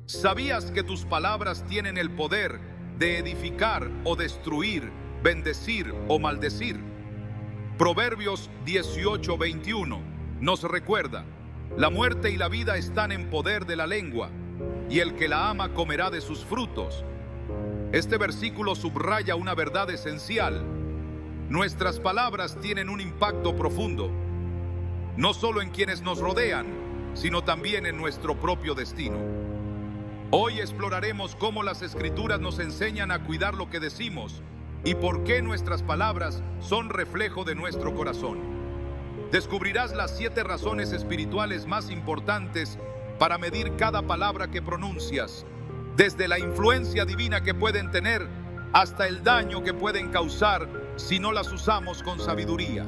¿Sabías que tus palabras tienen el poder de edificar o destruir, bendecir o maldecir? Proverbios 18:21 nos recuerda: la muerte y la vida están en poder de la lengua, y el que la ama comerá de sus frutos. Este versículo subraya una verdad esencial. Nuestras palabras tienen un impacto profundo, no solo en quienes nos rodean, sino también en nuestro propio destino. Hoy exploraremos cómo las Escrituras nos enseñan a cuidar lo que decimos y por qué nuestras palabras son reflejo de nuestro corazón. Descubrirás las 7 razones espirituales más importantes para medir cada palabra que pronuncias, desde la influencia divina que pueden tener hasta el daño que pueden causar si no las usamos con sabiduría.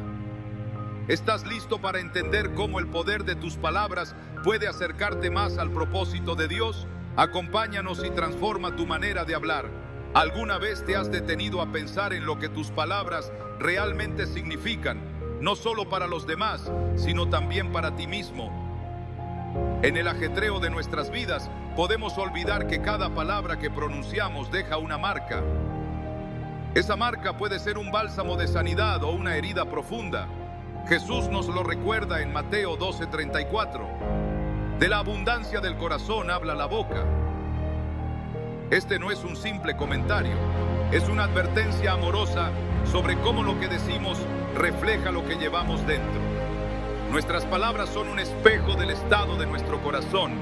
¿Estás listo para entender cómo el poder de tus palabras puede acercarte más al propósito de Dios? Acompáñanos y transforma tu manera de hablar. ¿Alguna vez te has detenido a pensar en lo que tus palabras realmente significan, no solo para los demás, sino también para ti mismo? En el ajetreo de nuestras vidas, podemos olvidar que cada palabra que pronunciamos deja una marca. Esa marca puede ser un bálsamo de sanidad o una herida profunda. Jesús nos lo recuerda en Mateo 12:34. De la abundancia del corazón habla la boca. Este no es un simple comentario, es una advertencia amorosa sobre cómo lo que decimos refleja lo que llevamos dentro. Nuestras palabras son un espejo del estado de nuestro corazón,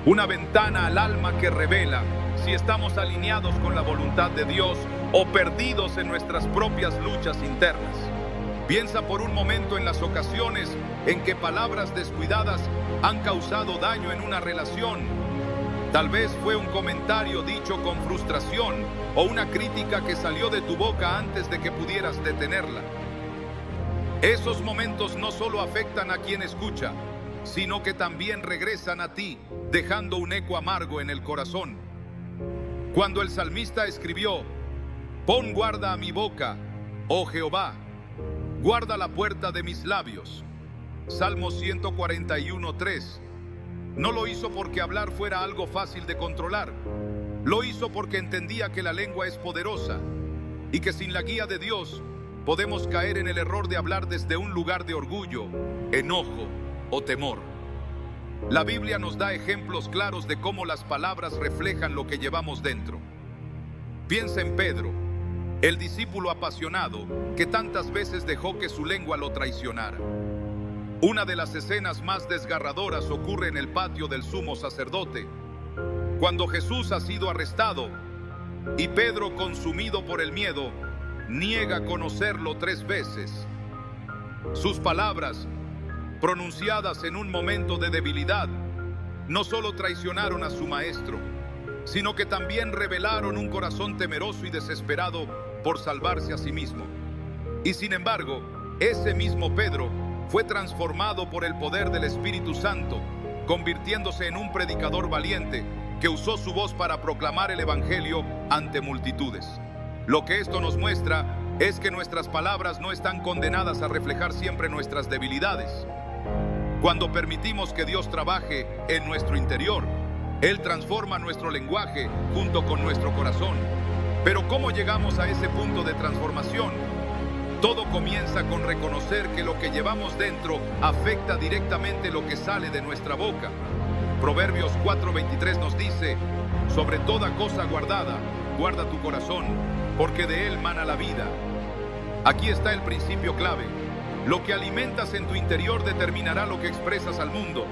una ventana al alma que revela si estamos alineados con la voluntad de Dios o perdidos en nuestras propias luchas internas. Piensa por un momento en las ocasiones en que palabras descuidadas han causado daño en una relación. Tal vez fue un comentario dicho con frustración o una crítica que salió de tu boca antes de que pudieras detenerla. Esos momentos no solo afectan a quien escucha, sino que también regresan a ti, dejando un eco amargo en el corazón. Cuando el salmista escribió: «Pon guarda a mi boca, oh Jehová, guarda la puerta de mis labios», Salmo 141:3, no lo hizo porque hablar fuera algo fácil de controlar. Lo hizo porque entendía que la lengua es poderosa y que sin la guía de Dios podemos caer en el error de hablar desde un lugar de orgullo, enojo o temor. La Biblia nos da ejemplos claros de cómo las palabras reflejan lo que llevamos dentro. Piensa en Pedro, el discípulo apasionado que tantas veces dejó que su lengua lo traicionara. Una de las escenas más desgarradoras ocurre en el patio del sumo sacerdote, cuando Jesús ha sido arrestado y Pedro, consumido por el miedo, niega conocerlo 3 veces. Sus palabras, pronunciadas en un momento de debilidad, no solo traicionaron a su maestro, sino que también revelaron un corazón temeroso y desesperado por salvarse a sí mismo. Y sin embargo, ese mismo Pedro fue transformado por el poder del Espíritu Santo, convirtiéndose en un predicador valiente que usó su voz para proclamar el Evangelio ante multitudes. Lo que esto nos muestra es que nuestras palabras no están condenadas a reflejar siempre nuestras debilidades. Cuando permitimos que Dios trabaje en nuestro interior, Él transforma nuestro lenguaje junto con nuestro corazón. Pero ¿cómo llegamos a ese punto de transformación? Todo comienza con reconocer que lo que llevamos dentro afecta directamente lo que sale de nuestra boca. Proverbios 4:23 nos dice: «Sobre toda cosa guardada, guarda tu corazón, porque de él mana la vida». Aquí está el principio clave. Lo que alimentas en tu interior determinará lo que expresas al mundo.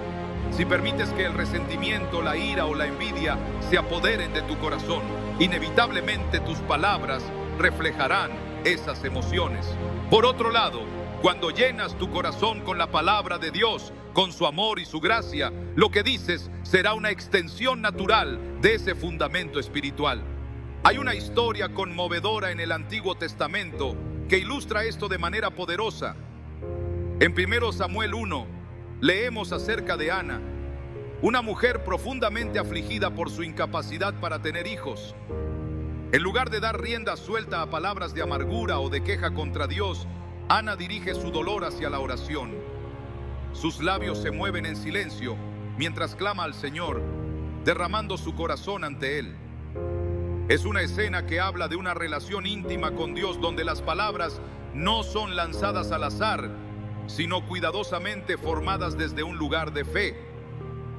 Si permites que el resentimiento, la ira o la envidia se apoderen de tu corazón, inevitablemente tus palabras reflejarán esas emociones. Por otro lado, cuando llenas tu corazón con la palabra de Dios, con su amor y su gracia, lo que dices será una extensión natural de ese fundamento espiritual. Hay una historia conmovedora en el Antiguo Testamento que ilustra esto de manera poderosa. En 1 Samuel 1, leemos acerca de Ana, una mujer profundamente afligida por su incapacidad para tener hijos. En lugar de dar rienda suelta a palabras de amargura o de queja contra Dios, Ana dirige su dolor hacia la oración. Sus labios se mueven en silencio mientras clama al Señor, derramando su corazón ante Él. Es una escena que habla de una relación íntima con Dios donde las palabras no son lanzadas al azar, sino cuidadosamente formadas desde un lugar de fe.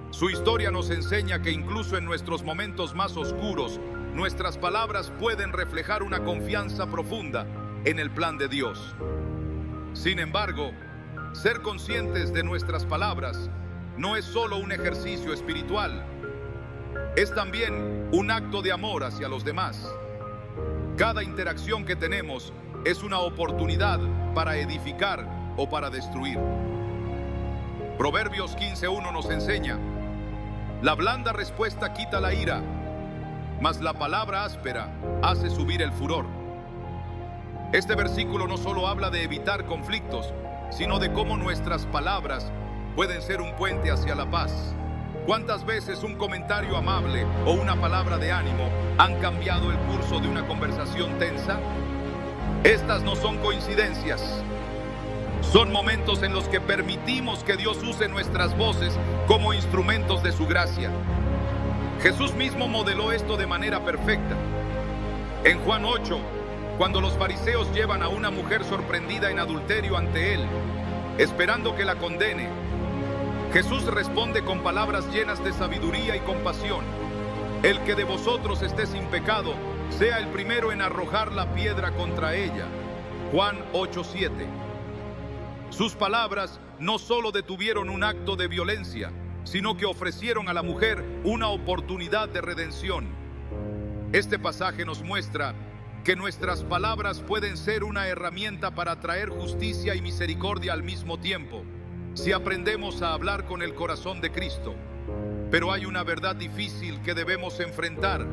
Su historia nos enseña que incluso en nuestros momentos más oscuros, nuestras palabras pueden reflejar una confianza profunda en el plan de Dios. Sin embargo, ser conscientes de nuestras palabras no es solo un ejercicio espiritual, es también un acto de amor hacia los demás. Cada interacción que tenemos es una oportunidad para edificar o para destruir. Proverbios 15:1 nos enseña: la blanda respuesta quita la ira, mas la palabra áspera hace subir el furor. Este versículo no solo habla de evitar conflictos, sino de cómo nuestras palabras pueden ser un puente hacia la paz. ¿Cuántas veces un comentario amable o una palabra de ánimo han cambiado el curso de una conversación tensa? Estas no son coincidencias. Son momentos en los que permitimos que Dios use nuestras voces como instrumentos de su gracia. Jesús mismo modeló esto de manera perfecta. En Juan 8, cuando los fariseos llevan a una mujer sorprendida en adulterio ante Él, esperando que la condene, Jesús responde con palabras llenas de sabiduría y compasión: el que de vosotros esté sin pecado, sea el primero en arrojar la piedra contra ella. Juan 8:7. Sus palabras no solo detuvieron un acto de violencia, sino que ofrecieron a la mujer una oportunidad de redención. Este pasaje nos muestra que nuestras palabras pueden ser una herramienta para traer justicia y misericordia al mismo tiempo, si aprendemos a hablar con el corazón de Cristo. Pero hay una verdad difícil que debemos enfrentar.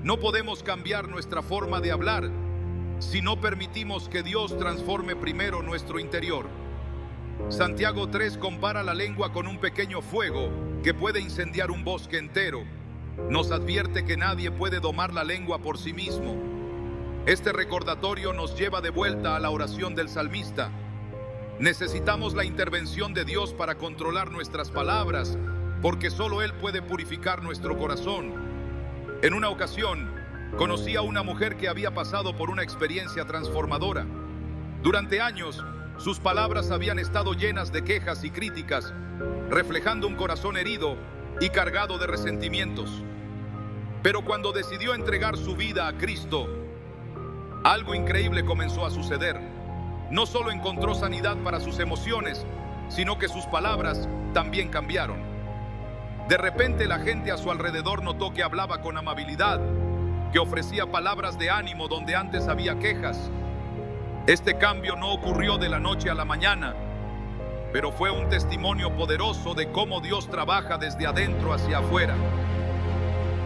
No podemos cambiar nuestra forma de hablar si no permitimos que Dios transforme primero nuestro interior. Santiago 3 compara la lengua con un pequeño fuego que puede incendiar un bosque entero. Nos advierte que nadie puede domar la lengua por sí mismo. Este recordatorio nos lleva de vuelta a la oración del salmista. Necesitamos la intervención de Dios para controlar nuestras palabras, porque solo Él puede purificar nuestro corazón. En una ocasión, conocí a una mujer que había pasado por una experiencia transformadora. Durante años, sus palabras habían estado llenas de quejas y críticas, reflejando un corazón herido y cargado de resentimientos. Pero cuando decidió entregar su vida a Cristo, algo increíble comenzó a suceder. No solo encontró sanidad para sus emociones, sino que sus palabras también cambiaron. De repente la gente a su alrededor notó que hablaba con amabilidad, que ofrecía palabras de ánimo donde antes había quejas. Este cambio no ocurrió de la noche a la mañana, pero fue un testimonio poderoso de cómo Dios trabaja desde adentro hacia afuera.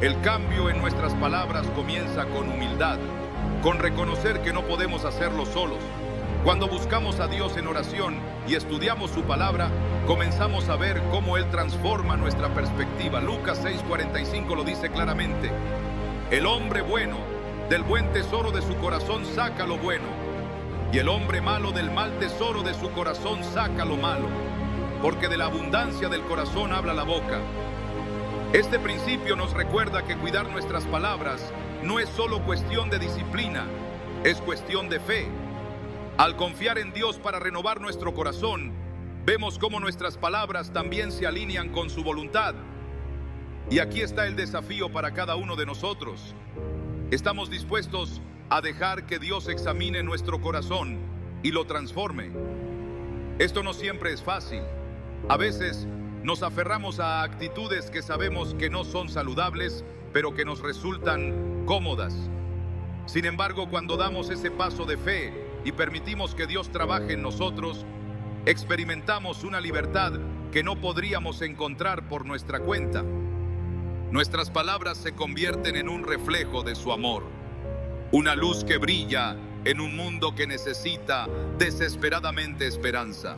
El cambio en nuestras palabras comienza con humildad, con reconocer que no podemos hacerlo solos. Cuando buscamos a Dios en oración y estudiamos su palabra, comenzamos a ver cómo Él transforma nuestra perspectiva. Lucas 6:45 lo dice claramente: el hombre bueno del buen tesoro de su corazón saca lo bueno, y el hombre malo del mal tesoro de su corazón saca lo malo, porque de la abundancia del corazón habla la boca. Este principio nos recuerda que cuidar nuestras palabras no es solo cuestión de disciplina, es cuestión de fe. Al confiar en Dios para renovar nuestro corazón, vemos cómo nuestras palabras también se alinean con su voluntad. Y aquí está el desafío para cada uno de nosotros. ¿Estamos dispuestos a dejar que Dios examine nuestro corazón y lo transforme? Esto no siempre es fácil. A veces nos aferramos a actitudes que sabemos que no son saludables, pero que nos resultan cómodas. Sin embargo, cuando damos ese paso de fe y permitimos que Dios trabaje en nosotros, experimentamos una libertad que no podríamos encontrar por nuestra cuenta. Nuestras palabras se convierten en un reflejo de su amor, una luz que brilla en un mundo que necesita desesperadamente esperanza.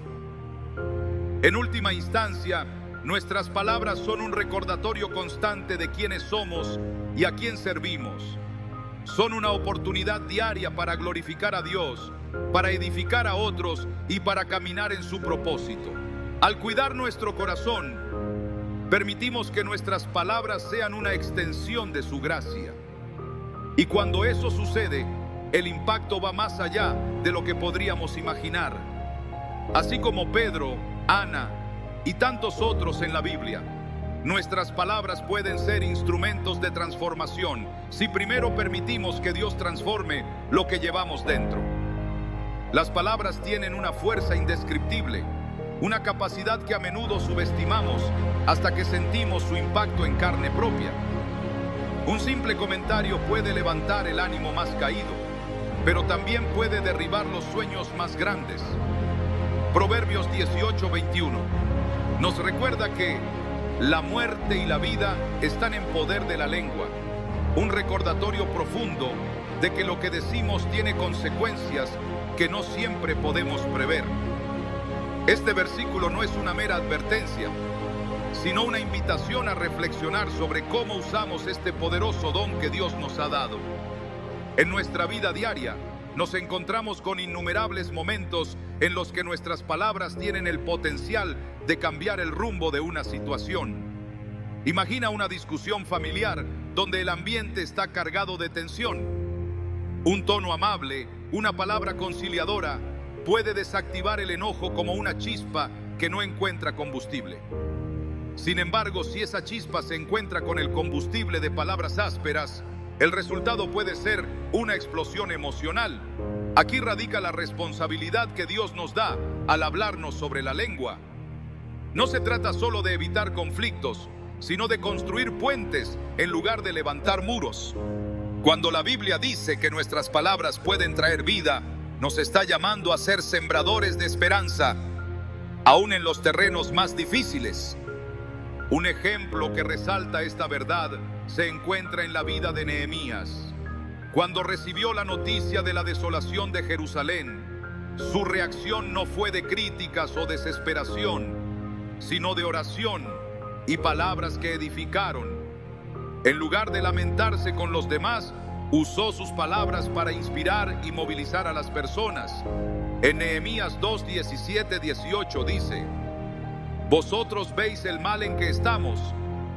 En última instancia, nuestras palabras son un recordatorio constante de quiénes somos y a quién servimos. Son una oportunidad diaria para glorificar a Dios, para edificar a otros y para caminar en su propósito. Al cuidar nuestro corazón, permitimos que nuestras palabras sean una extensión de su gracia. Y cuando eso sucede, el impacto va más allá de lo que podríamos imaginar. Así como Pedro, Ana y tantos otros en la Biblia, nuestras palabras pueden ser instrumentos de transformación si primero permitimos que Dios transforme lo que llevamos dentro. Las palabras tienen una fuerza indescriptible, una capacidad que a menudo subestimamos hasta que sentimos su impacto en carne propia. Un simple comentario puede levantar el ánimo más caído, pero también puede derribar los sueños más grandes. Proverbios 18:21 nos recuerda que la muerte y la vida están en poder de la lengua, un recordatorio profundo de que lo que decimos tiene consecuencias que no siempre podemos prever. Este versículo no es una mera advertencia, sino una invitación a reflexionar sobre cómo usamos este poderoso don que Dios nos ha dado. En nuestra vida diaria, nos encontramos con innumerables momentos en los que nuestras palabras tienen el potencial de cambiar el rumbo de una situación. Imagina una discusión familiar donde el ambiente está cargado de tensión. Un tono amable, una palabra conciliadora, puede desactivar el enojo como una chispa que no encuentra combustible. Sin embargo, si esa chispa se encuentra con el combustible de palabras ásperas, el resultado puede ser una explosión emocional. Aquí radica la responsabilidad que Dios nos da al hablarnos sobre la lengua. No se trata solo de evitar conflictos, sino de construir puentes en lugar de levantar muros. Cuando la Biblia dice que nuestras palabras pueden traer vida, nos está llamando a ser sembradores de esperanza, aún en los terrenos más difíciles. Un ejemplo que resalta esta verdad se encuentra en la vida de Nehemías. Cuando recibió la noticia de la desolación de Jerusalén, su reacción no fue de críticas o desesperación, sino de oración y palabras que edificaron. En lugar de lamentarse con los demás, usó sus palabras para inspirar y movilizar a las personas. En Nehemías 2:17-18 dice: Vosotros veis el mal en que estamos,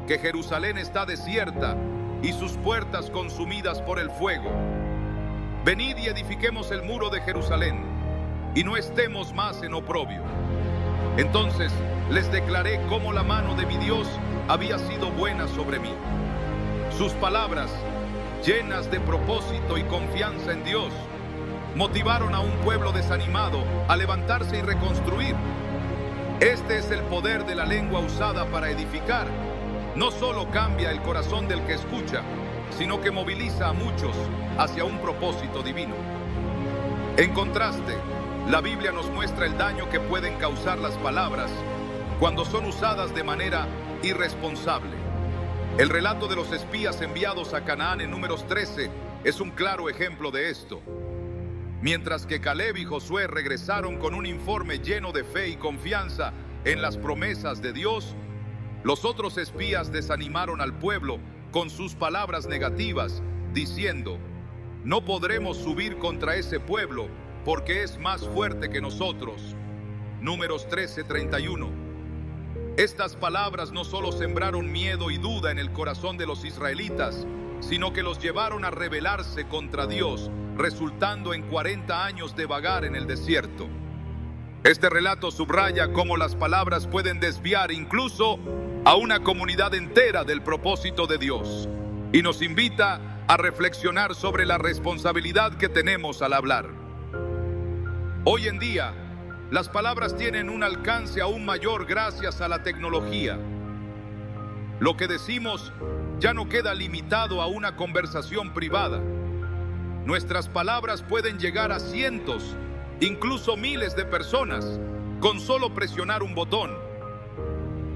que Jerusalén está desierta y sus puertas consumidas por el fuego. Venid y edifiquemos el muro de Jerusalén, y no estemos más en oprobio. Entonces les declaré cómo la mano de mi Dios había sido buena sobre mí. Sus palabras, llenas de propósito y confianza en Dios, motivaron a un pueblo desanimado a levantarse y reconstruir. Este es el poder de la lengua usada para edificar. No solo cambia el corazón del que escucha, sino que moviliza a muchos hacia un propósito divino. En contraste, la Biblia nos muestra el daño que pueden causar las palabras cuando son usadas de manera irresponsable. El relato de los espías enviados a Canaán en Números 13 es un claro ejemplo de esto. Mientras que Caleb y Josué regresaron con un informe lleno de fe y confianza en las promesas de Dios, los otros espías desanimaron al pueblo con sus palabras negativas, diciendo: no podremos subir contra ese pueblo porque es más fuerte que nosotros. Números 13:31. Estas palabras no solo sembraron miedo y duda en el corazón de los israelitas, sino que los llevaron a rebelarse contra Dios, resultando en 40 años de vagar en el desierto. Este relato subraya cómo las palabras pueden desviar incluso a una comunidad entera del propósito de Dios, y nos invita a reflexionar sobre la responsabilidad que tenemos al hablar. Hoy en día, las palabras tienen un alcance aún mayor gracias a la tecnología. Lo que decimos ya no queda limitado a una conversación privada. Nuestras palabras pueden llegar a cientos, incluso miles de personas, con solo presionar un botón.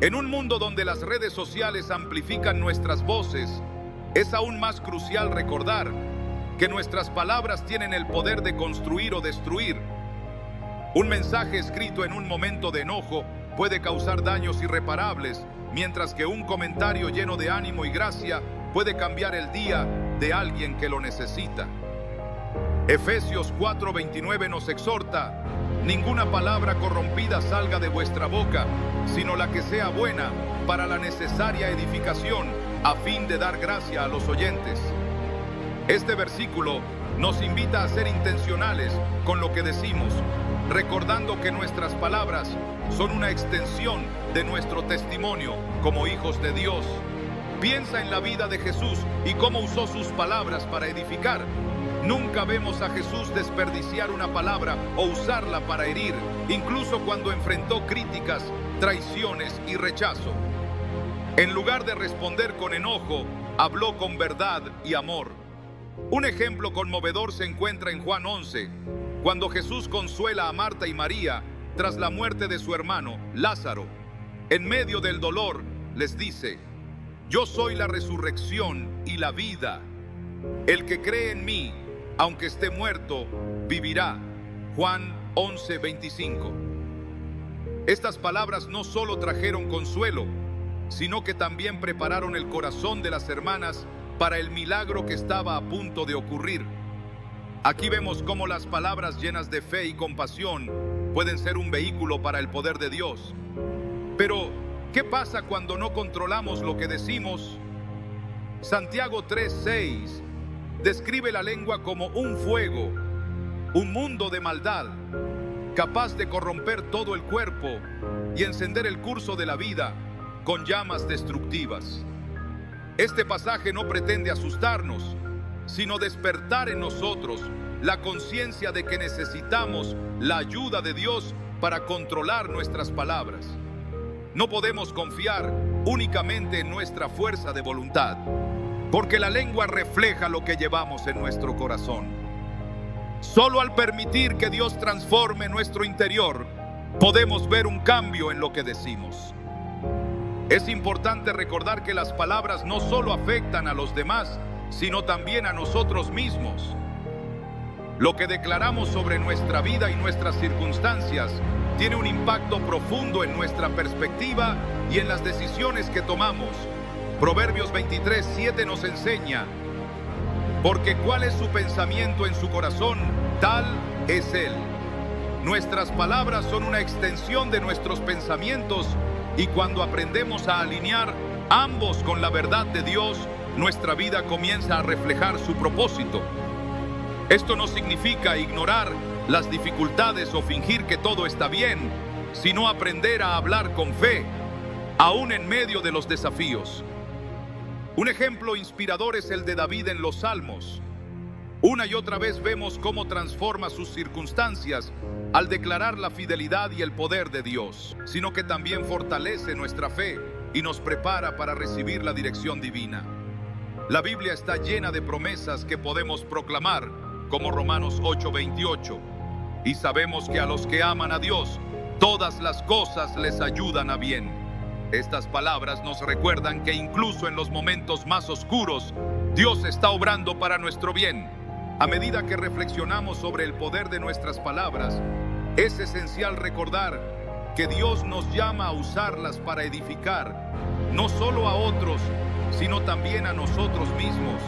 En un mundo donde las redes sociales amplifican nuestras voces, es aún más crucial recordar que nuestras palabras tienen el poder de construir o destruir. Un mensaje escrito en un momento de enojo puede causar daños irreparables, mientras que un comentario lleno de ánimo y gracia puede cambiar el día de alguien que lo necesita. Efesios 4:29 nos exhorta: ninguna palabra corrompida salga de vuestra boca, sino la que sea buena para la necesaria edificación, a fin de dar gracia a los oyentes. Este versículo nos invita a ser intencionales con lo que decimos, recordando que nuestras palabras son una extensión de nuestro testimonio como hijos de Dios. Piensa en la vida de Jesús y cómo usó sus palabras para edificar. Nunca vemos a Jesús desperdiciar una palabra o usarla para herir, incluso cuando enfrentó críticas, traiciones y rechazo. En lugar de responder con enojo, habló con verdad y amor. Un ejemplo conmovedor se encuentra en Juan 11, cuando Jesús consuela a Marta y María tras la muerte de su hermano, Lázaro. En medio del dolor, les dice: yo soy la resurrección y la vida. El que cree en mí, aunque esté muerto, vivirá. Juan 11:25. Estas palabras no solo trajeron consuelo, sino que también prepararon el corazón de las hermanas para el milagro que estaba a punto de ocurrir. Aquí vemos cómo las palabras llenas de fe y compasión pueden ser un vehículo para el poder de Dios. Pero, ¿qué pasa cuando no controlamos lo que decimos? Santiago 3:6 describe la lengua como un fuego, un mundo de maldad, capaz de corromper todo el cuerpo y encender el curso de la vida con llamas destructivas. Este pasaje no pretende asustarnos, sino despertar en nosotros la conciencia de que necesitamos la ayuda de Dios para controlar nuestras palabras. No podemos confiar únicamente en nuestra fuerza de voluntad, porque la lengua refleja lo que llevamos en nuestro corazón. Solo al permitir que Dios transforme nuestro interior, podemos ver un cambio en lo que decimos. Es importante recordar que las palabras no solo afectan a los demás, sino también a nosotros mismos. Lo que declaramos sobre nuestra vida y nuestras circunstancias tiene un impacto profundo en nuestra perspectiva y en las decisiones que tomamos. Proverbios 23:7 nos enseña: porque cuál es su pensamiento en su corazón, tal es él. Nuestras palabras son una extensión de nuestros pensamientos, y cuando aprendemos a alinear ambos con la verdad de Dios, nuestra vida comienza a reflejar su propósito. Esto no significa ignorar las dificultades o fingir que todo está bien, sino aprender a hablar con fe, aún en medio de los desafíos. Un ejemplo inspirador es el de David en los Salmos. Una y otra vez vemos cómo transforma sus circunstancias al declarar la fidelidad y el poder de Dios, sino que también fortalece nuestra fe y nos prepara para recibir la dirección divina. La Biblia está llena de promesas que podemos proclamar, como Romanos 8:28, y sabemos que a los que aman a Dios, todas las cosas les ayudan a bien. Estas palabras nos recuerdan que incluso en los momentos más oscuros, Dios está obrando para nuestro bien. A medida que reflexionamos sobre el poder de nuestras palabras, es esencial recordar que Dios nos llama a usarlas para edificar, no solo a otros, sino también a nosotros mismos.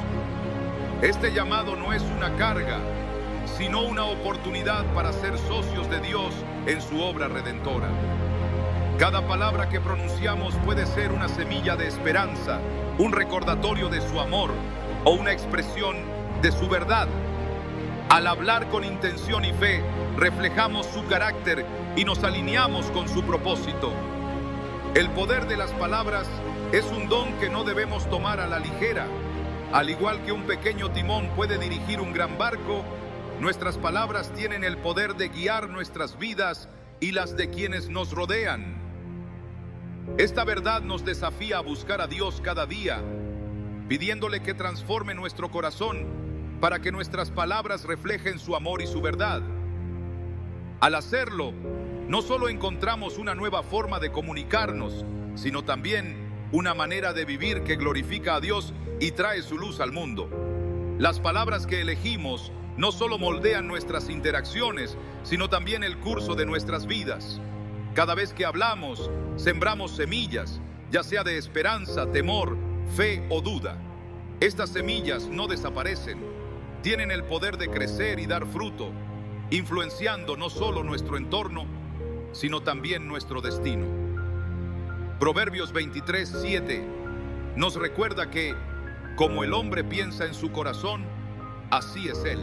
Este llamado no es una carga, sino una oportunidad para ser socios de Dios en su obra redentora. Cada palabra que pronunciamos puede ser una semilla de esperanza, un recordatorio de su amor o una expresión de su verdad. Al hablar con intención y fe, reflejamos su carácter y nos alineamos con su propósito. El poder de las palabras es un don que no debemos tomar a la ligera. Al igual que un pequeño timón puede dirigir un gran barco, nuestras palabras tienen el poder de guiar nuestras vidas y las de quienes nos rodean. Esta verdad nos desafía a buscar a Dios cada día, pidiéndole que transforme nuestro corazón para que nuestras palabras reflejen su amor y su verdad. Al hacerlo, no solo encontramos una nueva forma de comunicarnos, sino también una manera de vivir que glorifica a Dios y trae su luz al mundo. Las palabras que elegimos no solo moldean nuestras interacciones, sino también el curso de nuestras vidas. Cada vez que hablamos, sembramos semillas, ya sea de esperanza, temor, fe o duda. Estas semillas no desaparecen, tienen el poder de crecer y dar fruto. influenciando no solo nuestro entorno, sino también nuestro destino. Proverbios 23:7 nos recuerda que, como el hombre piensa en su corazón, así es él.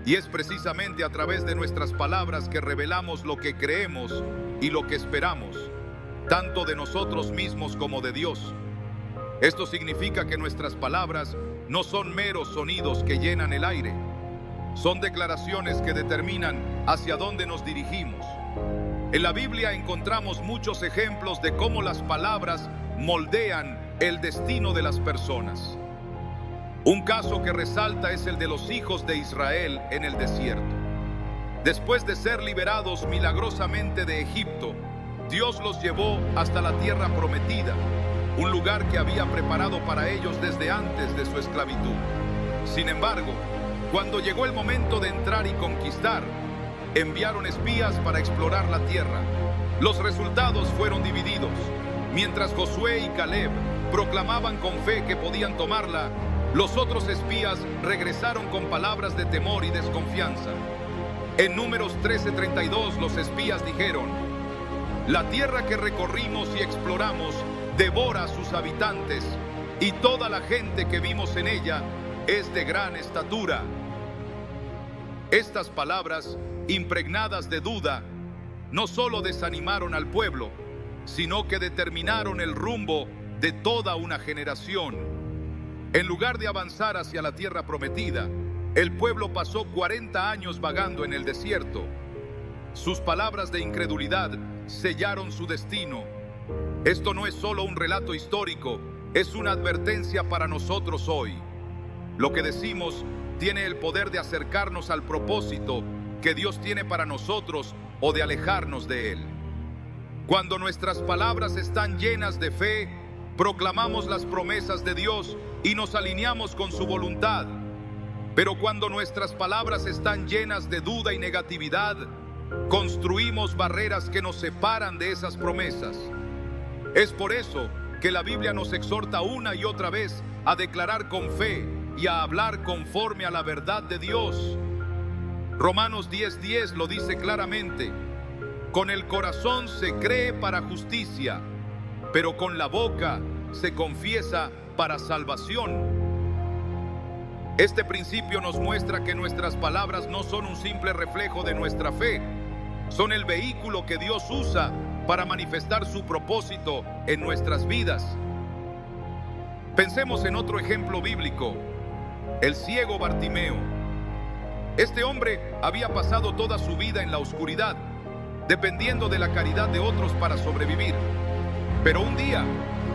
Y es precisamente a través de nuestras palabras que revelamos lo que creemos y lo que esperamos, tanto de nosotros mismos como de Dios. Esto significa que nuestras palabras no son meros sonidos que llenan el aire. Son declaraciones que determinan hacia dónde nos dirigimos. En la Biblia encontramos muchos ejemplos de cómo las palabras moldean el destino de las personas. Un caso que resalta es el de los hijos de Israel en el desierto. Después de ser liberados milagrosamente de Egipto, Dios los llevó hasta la tierra prometida, un lugar que había preparado para ellos desde antes de su esclavitud. Sin embargo, cuando llegó el momento de entrar y conquistar, enviaron espías para explorar la tierra. Los resultados fueron divididos. Mientras Josué y Caleb proclamaban con fe que podían tomarla, los otros espías regresaron con palabras de temor y desconfianza. En Números 13:32 los espías dijeron: la tierra que recorrimos y exploramos devora a sus habitantes, y toda la gente que vimos en ella es de gran estatura. Estas palabras, impregnadas de duda, no solo desanimaron al pueblo, sino que determinaron el rumbo de toda una generación. En lugar de avanzar hacia la tierra prometida, el pueblo pasó 40 años vagando en el desierto. Sus palabras de incredulidad sellaron su destino. Esto no es solo un relato histórico, es una advertencia para nosotros hoy. Lo que decimos tiene el poder de acercarnos al propósito que Dios tiene para nosotros o de alejarnos de Él. Cuando nuestras palabras están llenas de fe, proclamamos las promesas de Dios y nos alineamos con su voluntad. Pero cuando nuestras palabras están llenas de duda y negatividad, construimos barreras que nos separan de esas promesas. Es por eso que la Biblia nos exhorta una y otra vez a declarar con fe y a hablar conforme a la verdad de Dios. Romanos 10:10 lo dice claramente: con el corazón se cree para justicia, pero con la boca se confiesa para salvación. Este principio nos muestra que nuestras palabras no son un simple reflejo de nuestra fe, son el vehículo que Dios usa para manifestar su propósito en nuestras vidas. Pensemos en otro ejemplo bíblico, el ciego Bartimeo. Este hombre había pasado toda su vida en la oscuridad, dependiendo de la caridad de otros para sobrevivir. Pero un día,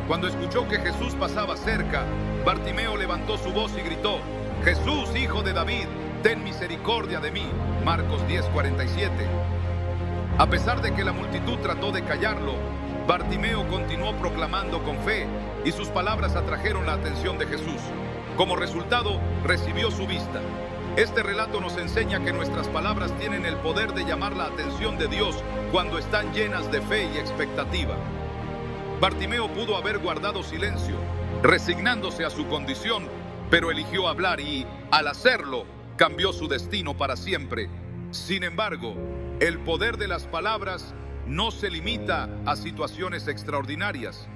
cuando escuchó que Jesús pasaba cerca, Bartimeo levantó su voz y gritó: Jesús, hijo de David, ten misericordia de mí. Marcos 10:47. A pesar de que la multitud trató de callarlo, Bartimeo continuó proclamando con fe y sus palabras atrajeron la atención de Jesús. Como resultado, recibió su vista. Este relato nos enseña que nuestras palabras tienen el poder de llamar la atención de Dios cuando están llenas de fe y expectativa. Bartimeo pudo haber guardado silencio, resignándose a su condición, pero eligió hablar y, al hacerlo, cambió su destino para siempre. Sin embargo, el poder de las palabras no se limita a situaciones extraordinarias.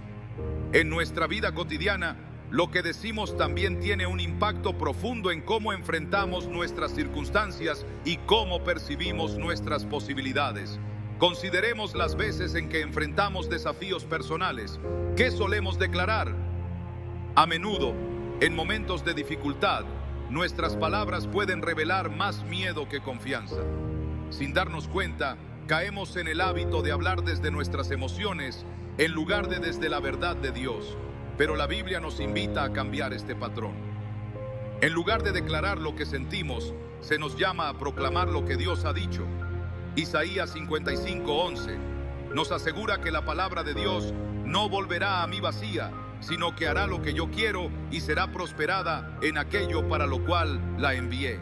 En nuestra vida cotidiana, lo que decimos también tiene un impacto profundo en cómo enfrentamos nuestras circunstancias y cómo percibimos nuestras posibilidades. Consideremos las veces en que enfrentamos desafíos personales. ¿Qué solemos declarar? A menudo, en momentos de dificultad, nuestras palabras pueden revelar más miedo que confianza. Sin darnos cuenta, caemos en el hábito de hablar desde nuestras emociones en lugar de desde la verdad de Dios. Pero la Biblia nos invita a cambiar este patrón. En lugar de declarar lo que sentimos, se nos llama a proclamar lo que Dios ha dicho. Isaías 55:11 nos asegura que la palabra de Dios no volverá a mí vacía, sino que hará lo que yo quiero y será prosperada en aquello para lo cual la envié.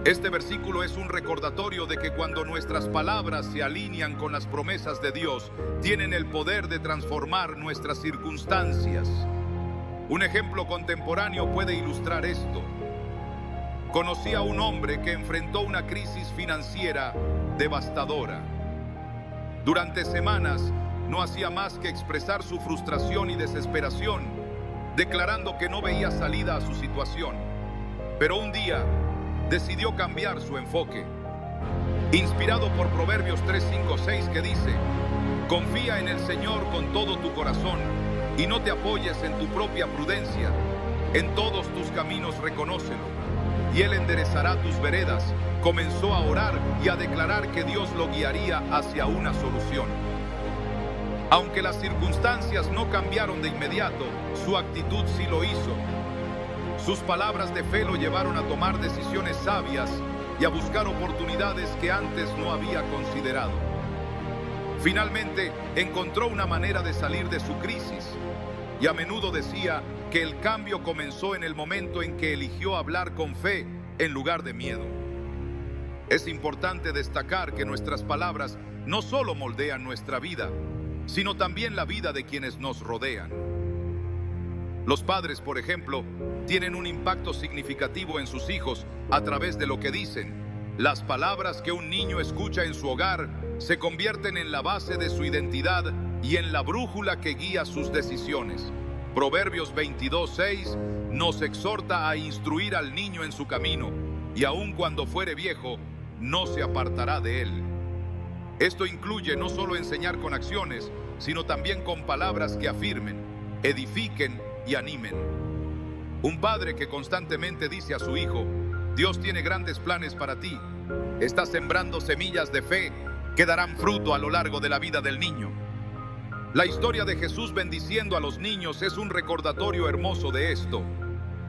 Este versículo es un recordatorio de que cuando nuestras palabras se alinean con las promesas de Dios, tienen el poder de transformar nuestras circunstancias. Un ejemplo contemporáneo puede ilustrar esto. conocí a un hombre que enfrentó una crisis financiera devastadora. Durante semanas no hacía más que expresar su frustración y desesperación, declarando que no veía salida a su situación. Pero un día decidió cambiar su enfoque. Inspirado por Proverbios 3, 5, 6, que dice: confía en el Señor con todo tu corazón y no te apoyes en tu propia prudencia. En todos tus caminos reconócelo y Él enderezará tus veredas. Comenzó a orar y a declarar que Dios lo guiaría hacia una solución. Aunque las circunstancias no cambiaron de inmediato, su actitud sí lo hizo. Sus palabras de fe lo llevaron a tomar decisiones sabias y a buscar oportunidades que antes no había considerado. Finalmente, encontró una manera de salir de su crisis y a menudo decía que el cambio comenzó en el momento en que eligió hablar con fe en lugar de miedo. Es importante destacar que nuestras palabras no solo moldean nuestra vida, sino también la vida de quienes nos rodean. Los padres, por ejemplo, tienen un impacto significativo en sus hijos a través de lo que dicen. Las palabras que un niño escucha en su hogar se convierten en la base de su identidad y en la brújula que guía sus decisiones. Proverbios 22:6 nos exhorta a instruir al niño en su camino, y aun cuando fuere viejo, no se apartará de él. Esto incluye no solo enseñar con acciones, sino también con palabras que afirmen, edifiquen y animen. Un padre que constantemente dice a su hijo: Dios tiene grandes planes para ti, está sembrando semillas de fe que darán fruto a lo largo de la vida del niño. La historia de Jesús bendiciendo a los niños es un recordatorio hermoso de esto.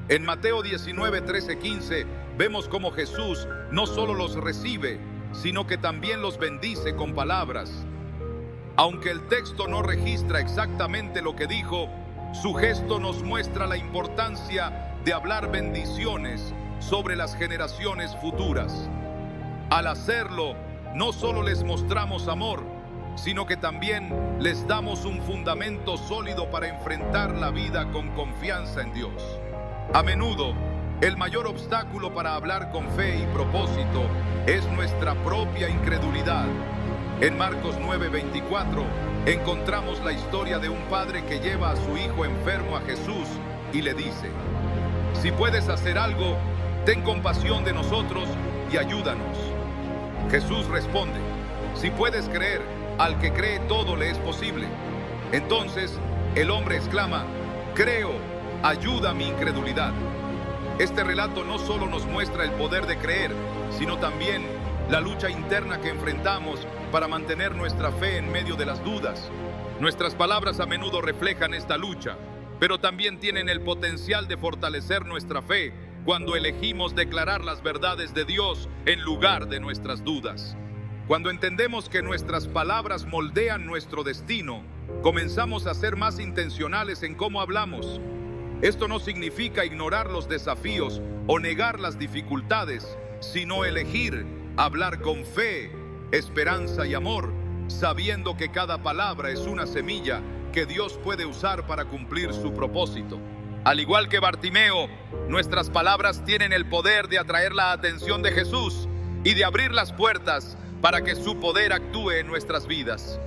En Mateo 19, 13, 15 vemos cómo Jesús no solo los recibe, sino que también los bendice con palabras. Aunque el texto no registra exactamente lo que dijo, su gesto nos muestra la importancia de hablar bendiciones sobre las generaciones futuras. Al hacerlo, no solo les mostramos amor, sino que también les damos un fundamento sólido para enfrentar la vida con confianza en Dios. A menudo, el mayor obstáculo para hablar con fe y propósito es nuestra propia incredulidad. En Marcos 9:24 encontramos la historia de un padre que lleva a su hijo enfermo a Jesús y le dice: si puedes hacer algo, ten compasión de nosotros y ayúdanos. Jesús responde: si puedes creer, al que cree todo le es posible. Entonces el hombre exclama: creo, ayuda mi incredulidad. Este relato no solo nos muestra el poder de creer, sino también la lucha interna que enfrentamos para mantener nuestra fe en medio de las dudas. Nuestras palabras a menudo reflejan esta lucha, pero también tienen el potencial de fortalecer nuestra fe cuando elegimos declarar las verdades de Dios en lugar de nuestras dudas. Cuando entendemos que nuestras palabras moldean nuestro destino, comenzamos a ser más intencionales en cómo hablamos. Esto no significa ignorar los desafíos o negar las dificultades, sino elegir hablar con fe, esperanza y amor, sabiendo que cada palabra es una semilla que Dios puede usar para cumplir su propósito. Al igual que Bartimeo, nuestras palabras tienen el poder de atraer la atención de Jesús y de abrir las puertas para que su poder actúe en nuestras vidas.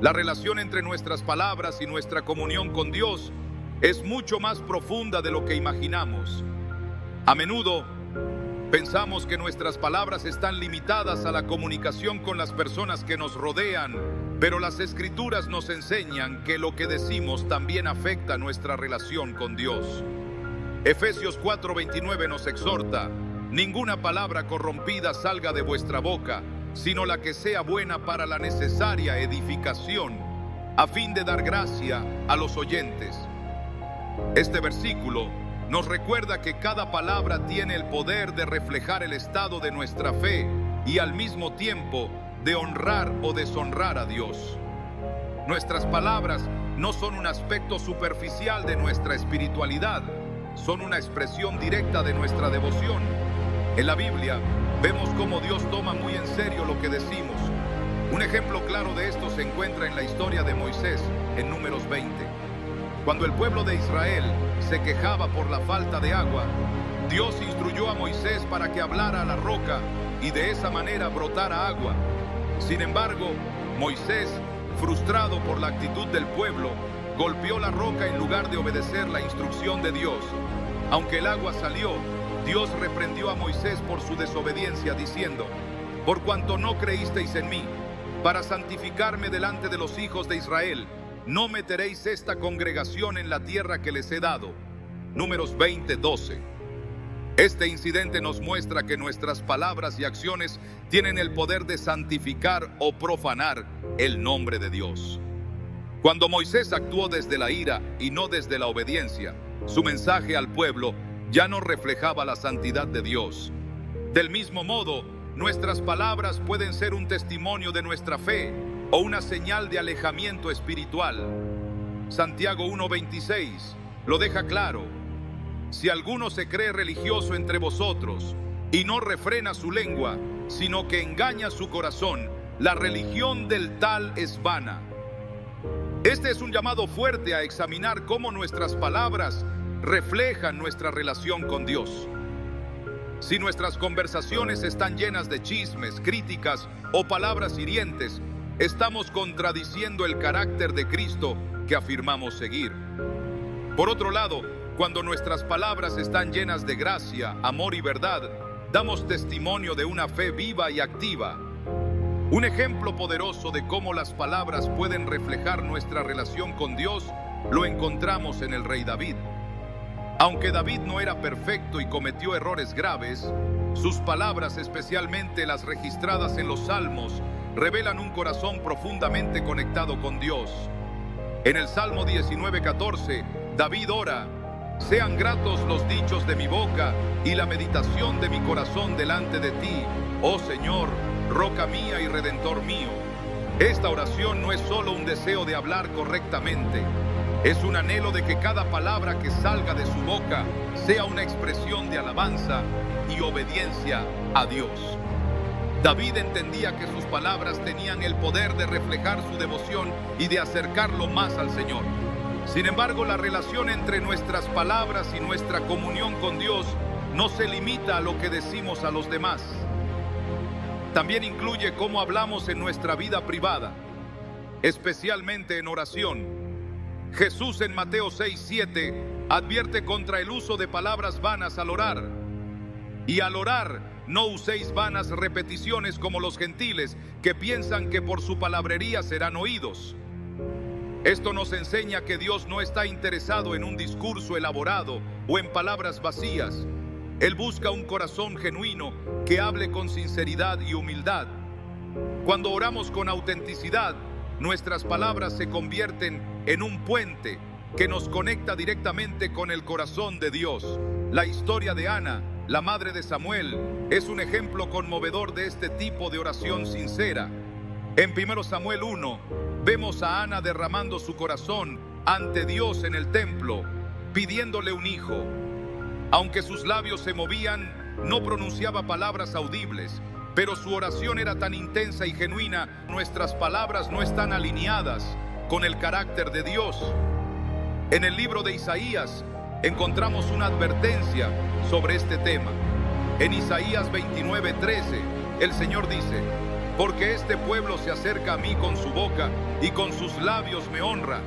La relación entre nuestras palabras y nuestra comunión con Dios es mucho más profunda de lo que imaginamos. A menudo pensamos que nuestras palabras están limitadas a la comunicación con las personas que nos rodean, pero las Escrituras nos enseñan que lo que decimos también afecta nuestra relación con Dios. Efesios 4:29 nos exhorta: ninguna palabra corrompida salga de vuestra boca, sino la que sea buena para la necesaria edificación, a fin de dar gracia a los oyentes. Este versículo nos recuerda que cada palabra tiene el poder de reflejar el estado de nuestra fe y al mismo tiempo de honrar o deshonrar a Dios. Nuestras palabras no son un aspecto superficial de nuestra espiritualidad, son una expresión directa de nuestra devoción. En la Biblia vemos cómo Dios toma muy en serio lo que decimos. Un ejemplo claro de esto se encuentra en la historia de Moisés, en Números 20. Cuando el pueblo de Israel se quejaba por la falta de agua, Dios instruyó a Moisés para que hablara a la roca y de esa manera brotara agua. Sin embargo, Moisés, frustrado por la actitud del pueblo, golpeó la roca en lugar de obedecer la instrucción de Dios. Aunque el agua salió, Dios reprendió a Moisés por su desobediencia, diciendo: por cuanto no creísteis en mí, para santificarme delante de los hijos de Israel, no meteréis esta congregación en la tierra que les he dado. Números 20:12. Este incidente nos muestra que nuestras palabras y acciones tienen el poder de santificar o profanar el nombre de Dios. Cuando Moisés actuó desde la ira y no desde la obediencia, su mensaje al pueblo ya no reflejaba la santidad de Dios. Del mismo modo, nuestras palabras pueden ser un testimonio de nuestra fe o una señal de alejamiento espiritual. Santiago 1:26 lo deja claro: si alguno se cree religioso entre vosotros y no refrena su lengua, sino que engaña su corazón, la religión del tal es vana. Este es un llamado fuerte a examinar cómo nuestras palabras reflejan nuestra relación con Dios. Si nuestras conversaciones están llenas de chismes, críticas o palabras hirientes, estamos contradiciendo el carácter de Cristo que afirmamos seguir. Por otro lado, cuando nuestras palabras están llenas de gracia, amor y verdad, damos testimonio de una fe viva y activa. Un ejemplo poderoso de cómo las palabras pueden reflejar nuestra relación con Dios lo encontramos en el rey David. Aunque David no era perfecto y cometió errores graves, sus palabras, especialmente las registradas en los Salmos, revelan un corazón profundamente conectado con Dios. En el Salmo 19:14, David ora: sean gratos los dichos de mi boca y la meditación de mi corazón delante de ti, oh Señor, roca mía y redentor mío. Esta oración no es solo un deseo de hablar correctamente, es un anhelo de que cada palabra que salga de su boca sea una expresión de alabanza y obediencia a Dios. David entendía que sus palabras tenían el poder de reflejar su devoción y de acercarlo más al Señor. Sin embargo, la relación entre nuestras palabras y nuestra comunión con Dios no se limita a lo que decimos a los demás. También incluye cómo hablamos en nuestra vida privada, especialmente en oración. Jesús en Mateo 6:7 advierte contra el uso de palabras vanas al orar. Y al orar, no uséis vanas repeticiones como los gentiles, que piensan que por su palabrería serán oídos. Esto nos enseña que Dios no está interesado en un discurso elaborado o en palabras vacías. Él busca un corazón genuino que hable con sinceridad y humildad. Cuando oramos con autenticidad, nuestras palabras se convierten en un puente que nos conecta directamente con el corazón de Dios. La historia de Ana, la madre de Samuel, es un ejemplo conmovedor de este tipo de oración sincera. En 1 Samuel 1, vemos a Ana derramando su corazón ante Dios en el templo, pidiéndole un hijo. Aunque sus labios se movían, no pronunciaba palabras audibles, pero su oración era tan intensa y genuina. Nuestras palabras no están alineadas con el carácter de Dios. En el libro de Isaías encontramos una advertencia sobre este tema. En Isaías 29:13, el Señor dice: porque este pueblo se acerca a mí con su boca y con sus labios me honra,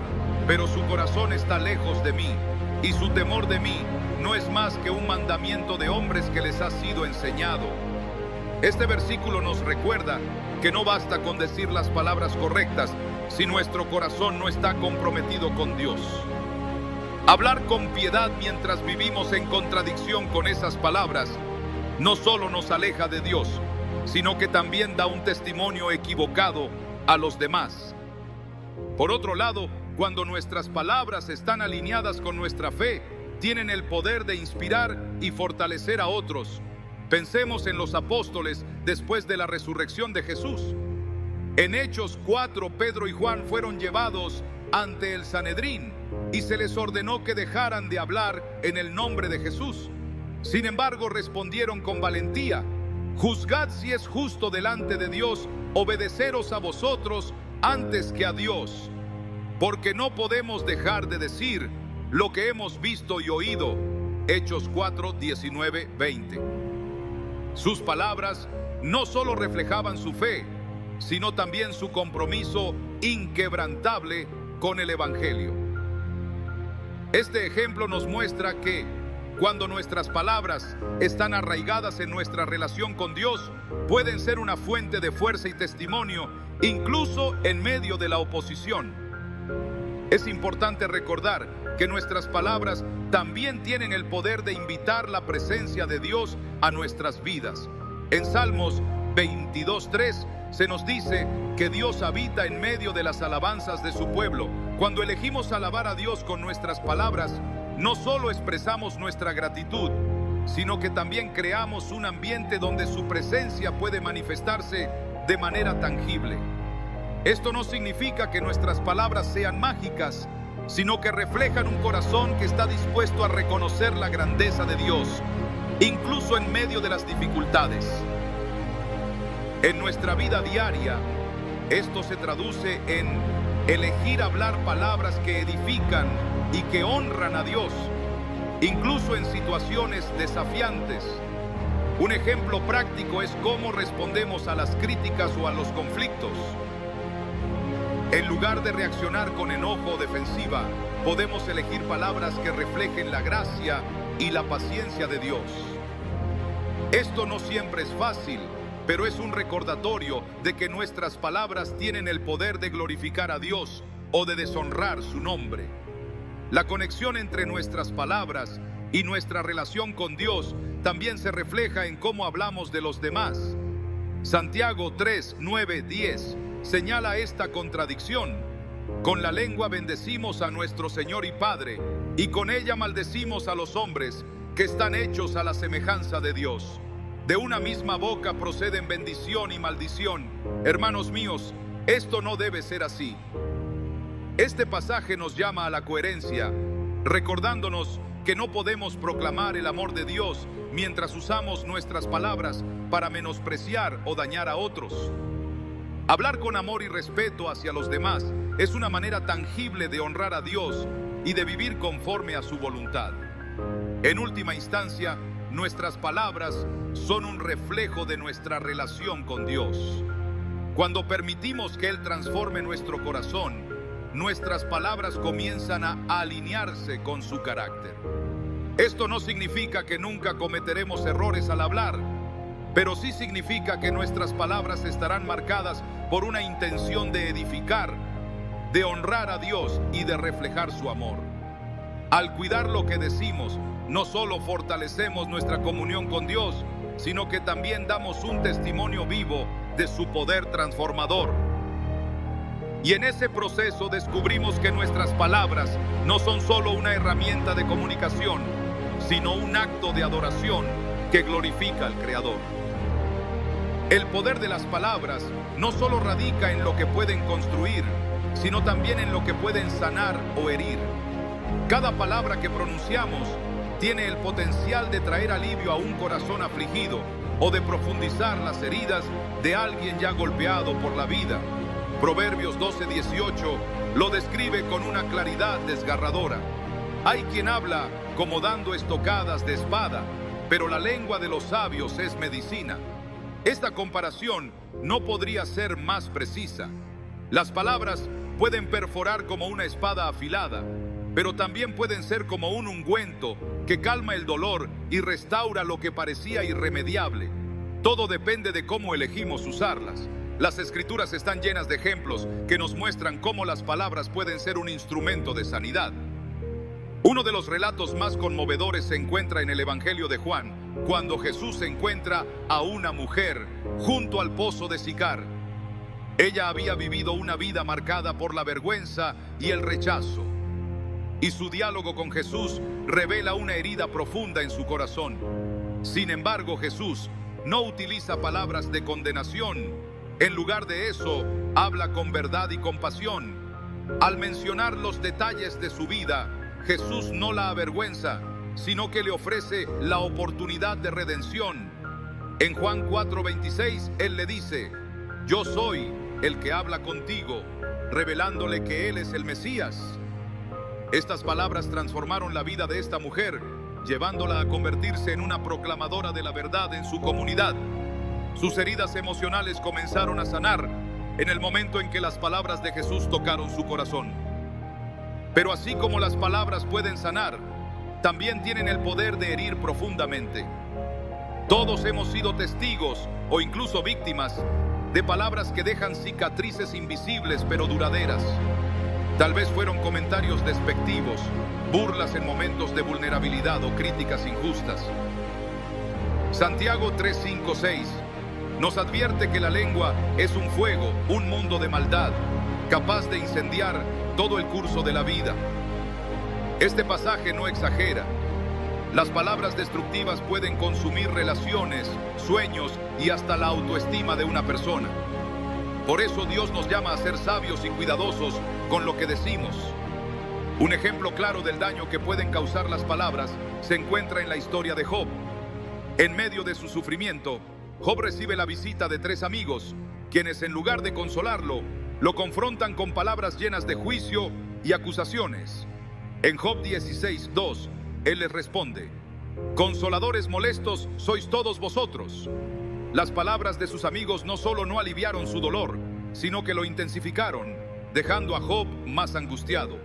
pero su corazón está lejos de mí, y su temor de mí no es más que un mandamiento de hombres que les ha sido enseñado. Este versículo nos recuerda que no basta con decir las palabras correctas si nuestro corazón no está comprometido con Dios. Hablar con piedad mientras vivimos en contradicción con esas palabras no solo nos aleja de Dios, sino que también da un testimonio equivocado a los demás. Por otro lado, cuando nuestras palabras están alineadas con nuestra fe, tienen el poder de inspirar y fortalecer a otros. Pensemos en los apóstoles después de la resurrección de Jesús. En Hechos 4, Pedro y Juan fueron llevados ante el Sanedrín y se les ordenó que dejaran de hablar en el nombre de Jesús. Sin embargo, respondieron con valentía: juzgad si es justo delante de Dios obedeceros a vosotros antes que a Dios, porque no podemos dejar de decir lo que hemos visto y oído. Hechos 4, 19, 20. Sus palabras no solo reflejaban su fe, sino también su compromiso inquebrantable con el Evangelio. Este ejemplo nos muestra que, cuando nuestras palabras están arraigadas en nuestra relación con Dios, pueden ser una fuente de fuerza y testimonio, incluso en medio de la oposición. Es importante recordar que nuestras palabras también tienen el poder de invitar la presencia de Dios a nuestras vidas. En Salmos 22:3 se nos dice que Dios habita en medio de las alabanzas de su pueblo. Cuando elegimos alabar a Dios con nuestras palabras, no solo expresamos nuestra gratitud, sino que también creamos un ambiente donde su presencia puede manifestarse de manera tangible. Esto no significa que nuestras palabras sean mágicas, sino que reflejan un corazón que está dispuesto a reconocer la grandeza de Dios, incluso en medio de las dificultades. En nuestra vida diaria, esto se traduce en elegir hablar palabras que edifican y que honran a Dios, incluso en situaciones desafiantes. Un ejemplo práctico es cómo respondemos a las críticas o a los conflictos. En lugar de reaccionar con enojo o defensiva, podemos elegir palabras que reflejen la gracia y la paciencia de Dios. Esto no siempre es fácil, pero es un recordatorio de que nuestras palabras tienen el poder de glorificar a Dios o de deshonrar su nombre. La conexión entre nuestras palabras y nuestra relación con Dios también se refleja en cómo hablamos de los demás. Santiago 3, 9, 10 señala esta contradicción. Con la lengua bendecimos a nuestro Señor y Padre, y con ella maldecimos a los hombres que están hechos a la semejanza de Dios. De una misma boca proceden bendición y maldición. Hermanos míos, esto no debe ser así. Este pasaje nos llama a la coherencia, recordándonos que no podemos proclamar el amor de Dios mientras usamos nuestras palabras para menospreciar o dañar a otros. Hablar con amor y respeto hacia los demás es una manera tangible de honrar a Dios y de vivir conforme a su voluntad. En última instancia, nuestras palabras son un reflejo de nuestra relación con Dios. Cuando permitimos que Él transforme nuestro corazón, nuestras palabras comienzan a alinearse con su carácter. Esto no significa que nunca cometeremos errores al hablar, pero sí significa que nuestras palabras estarán marcadas por una intención de edificar, de honrar a Dios y de reflejar su amor. Al cuidar lo que decimos, no solo fortalecemos nuestra comunión con Dios, sino que también damos un testimonio vivo de su poder transformador. Y en ese proceso descubrimos que nuestras palabras no son solo una herramienta de comunicación, sino un acto de adoración que glorifica al Creador. El poder de las palabras no solo radica en lo que pueden construir, sino también en lo que pueden sanar o herir. Cada palabra que pronunciamos tiene el potencial de traer alivio a un corazón afligido o de profundizar las heridas de alguien ya golpeado por la vida. Proverbios 12:18 lo describe con una claridad desgarradora. Hay quien habla como dando estocadas de espada, pero la lengua de los sabios es medicina. Esta comparación no podría ser más precisa. Las palabras pueden perforar como una espada afilada, pero también pueden ser como un ungüento que calma el dolor y restaura lo que parecía irremediable. Todo depende de cómo elegimos usarlas. Las Escrituras están llenas de ejemplos que nos muestran cómo las palabras pueden ser un instrumento de sanidad. Uno de los relatos más conmovedores se encuentra en el Evangelio de Juan, cuando Jesús encuentra a una mujer junto al pozo de Sicar. Ella había vivido una vida marcada por la vergüenza y el rechazo, y su diálogo con Jesús revela una herida profunda en su corazón. Sin embargo, Jesús no utiliza palabras de condenación. En lugar de eso, habla con verdad y compasión. Al mencionar los detalles de su vida, Jesús no la avergüenza, sino que le ofrece la oportunidad de redención. En Juan 4:26, Él le dice: yo soy el que habla contigo, revelándole que Él es el Mesías. Estas palabras transformaron la vida de esta mujer, llevándola a convertirse en una proclamadora de la verdad en su comunidad. Sus heridas emocionales comenzaron a sanar en el momento en que las palabras de Jesús tocaron su corazón. Pero así como las palabras pueden sanar, también tienen el poder de herir profundamente. Todos hemos sido testigos o incluso víctimas de palabras que dejan cicatrices invisibles pero duraderas. Tal vez fueron comentarios despectivos, burlas en momentos de vulnerabilidad o críticas injustas. Santiago 3:5-6 nos advierte que la lengua es un fuego, un mundo de maldad, capaz de incendiar todo el curso de la vida. Este pasaje no exagera. Las palabras destructivas pueden consumir relaciones, sueños y hasta la autoestima de una persona. Por eso Dios nos llama a ser sabios y cuidadosos con lo que decimos. Un ejemplo claro del daño que pueden causar las palabras se encuentra en la historia de Job. En medio de su sufrimiento, Job recibe la visita de 3 amigos, quienes en lugar de consolarlo, lo confrontan con palabras llenas de juicio y acusaciones. En Job 16:2, él les responde: «Consoladores molestos sois todos vosotros». Las palabras de sus amigos no solo no aliviaron su dolor, sino que lo intensificaron, dejando a Job más angustiado.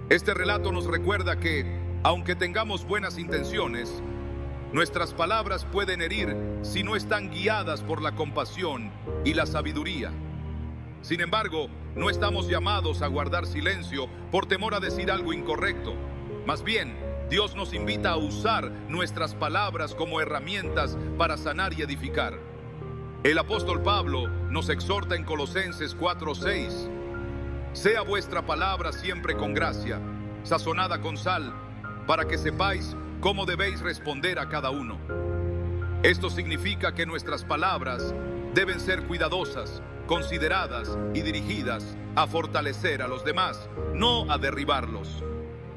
Este relato nos recuerda que, aunque tengamos buenas intenciones, nuestras palabras pueden herir si no están guiadas por la compasión y la sabiduría. Sin embargo, no estamos llamados a guardar silencio por temor a decir algo incorrecto. Más bien, Dios nos invita a usar nuestras palabras como herramientas para sanar y edificar. El apóstol Pablo nos exhorta en Colosenses 4:6: «Sea vuestra palabra siempre con gracia, sazonada con sal, para que sepáis cómo debéis responder a cada uno». Esto significa que nuestras palabras deben ser cuidadosas, consideradas y dirigidas a fortalecer a los demás, no a derribarlos.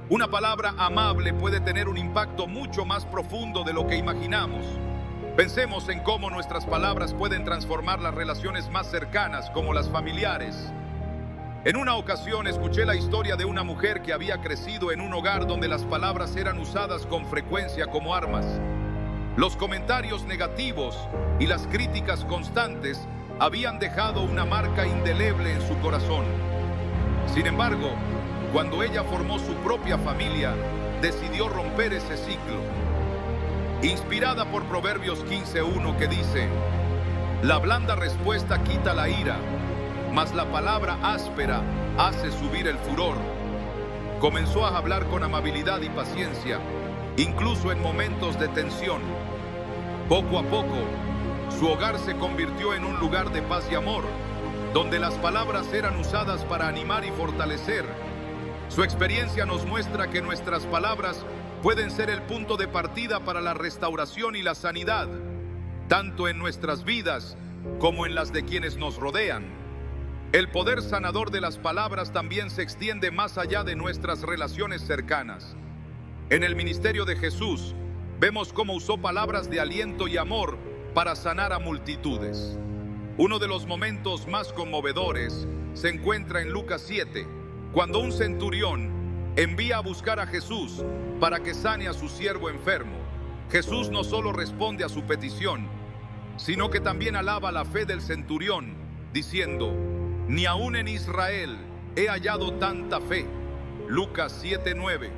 Una palabra amable puede tener un impacto mucho más profundo de lo que imaginamos. Pensemos en cómo nuestras palabras pueden transformar las relaciones más cercanas, como las familiares. En una ocasión escuché la historia de una mujer que había crecido en un hogar donde las palabras eran usadas con frecuencia como armas. Los comentarios negativos y las críticas constantes habían dejado una marca indeleble en su corazón. Sin embargo, cuando ella formó su propia familia, decidió romper ese ciclo. Inspirada por Proverbios 15:1, que dice: «La blanda respuesta quita la ira, mas la palabra áspera hace subir el furor». Comenzó a hablar con amabilidad y paciencia, incluso en momentos de tensión. Poco a poco, su hogar se convirtió en un lugar de paz y amor, donde las palabras eran usadas para animar y fortalecer. Su experiencia nos muestra que nuestras palabras pueden ser el punto de partida para la restauración y la sanidad, tanto en nuestras vidas como en las de quienes nos rodean. El poder sanador de las palabras también se extiende más allá de nuestras relaciones cercanas. En el ministerio de Jesús, vemos cómo usó palabras de aliento y amor para sanar a multitudes. Uno de los momentos más conmovedores se encuentra en Lucas 7, cuando un centurión envía a buscar a Jesús para que sane a su siervo enfermo. Jesús no solo responde a su petición, sino que también alaba la fe del centurión, diciendo: «Ni aún en Israel he hallado tanta fe». Lucas 7:9.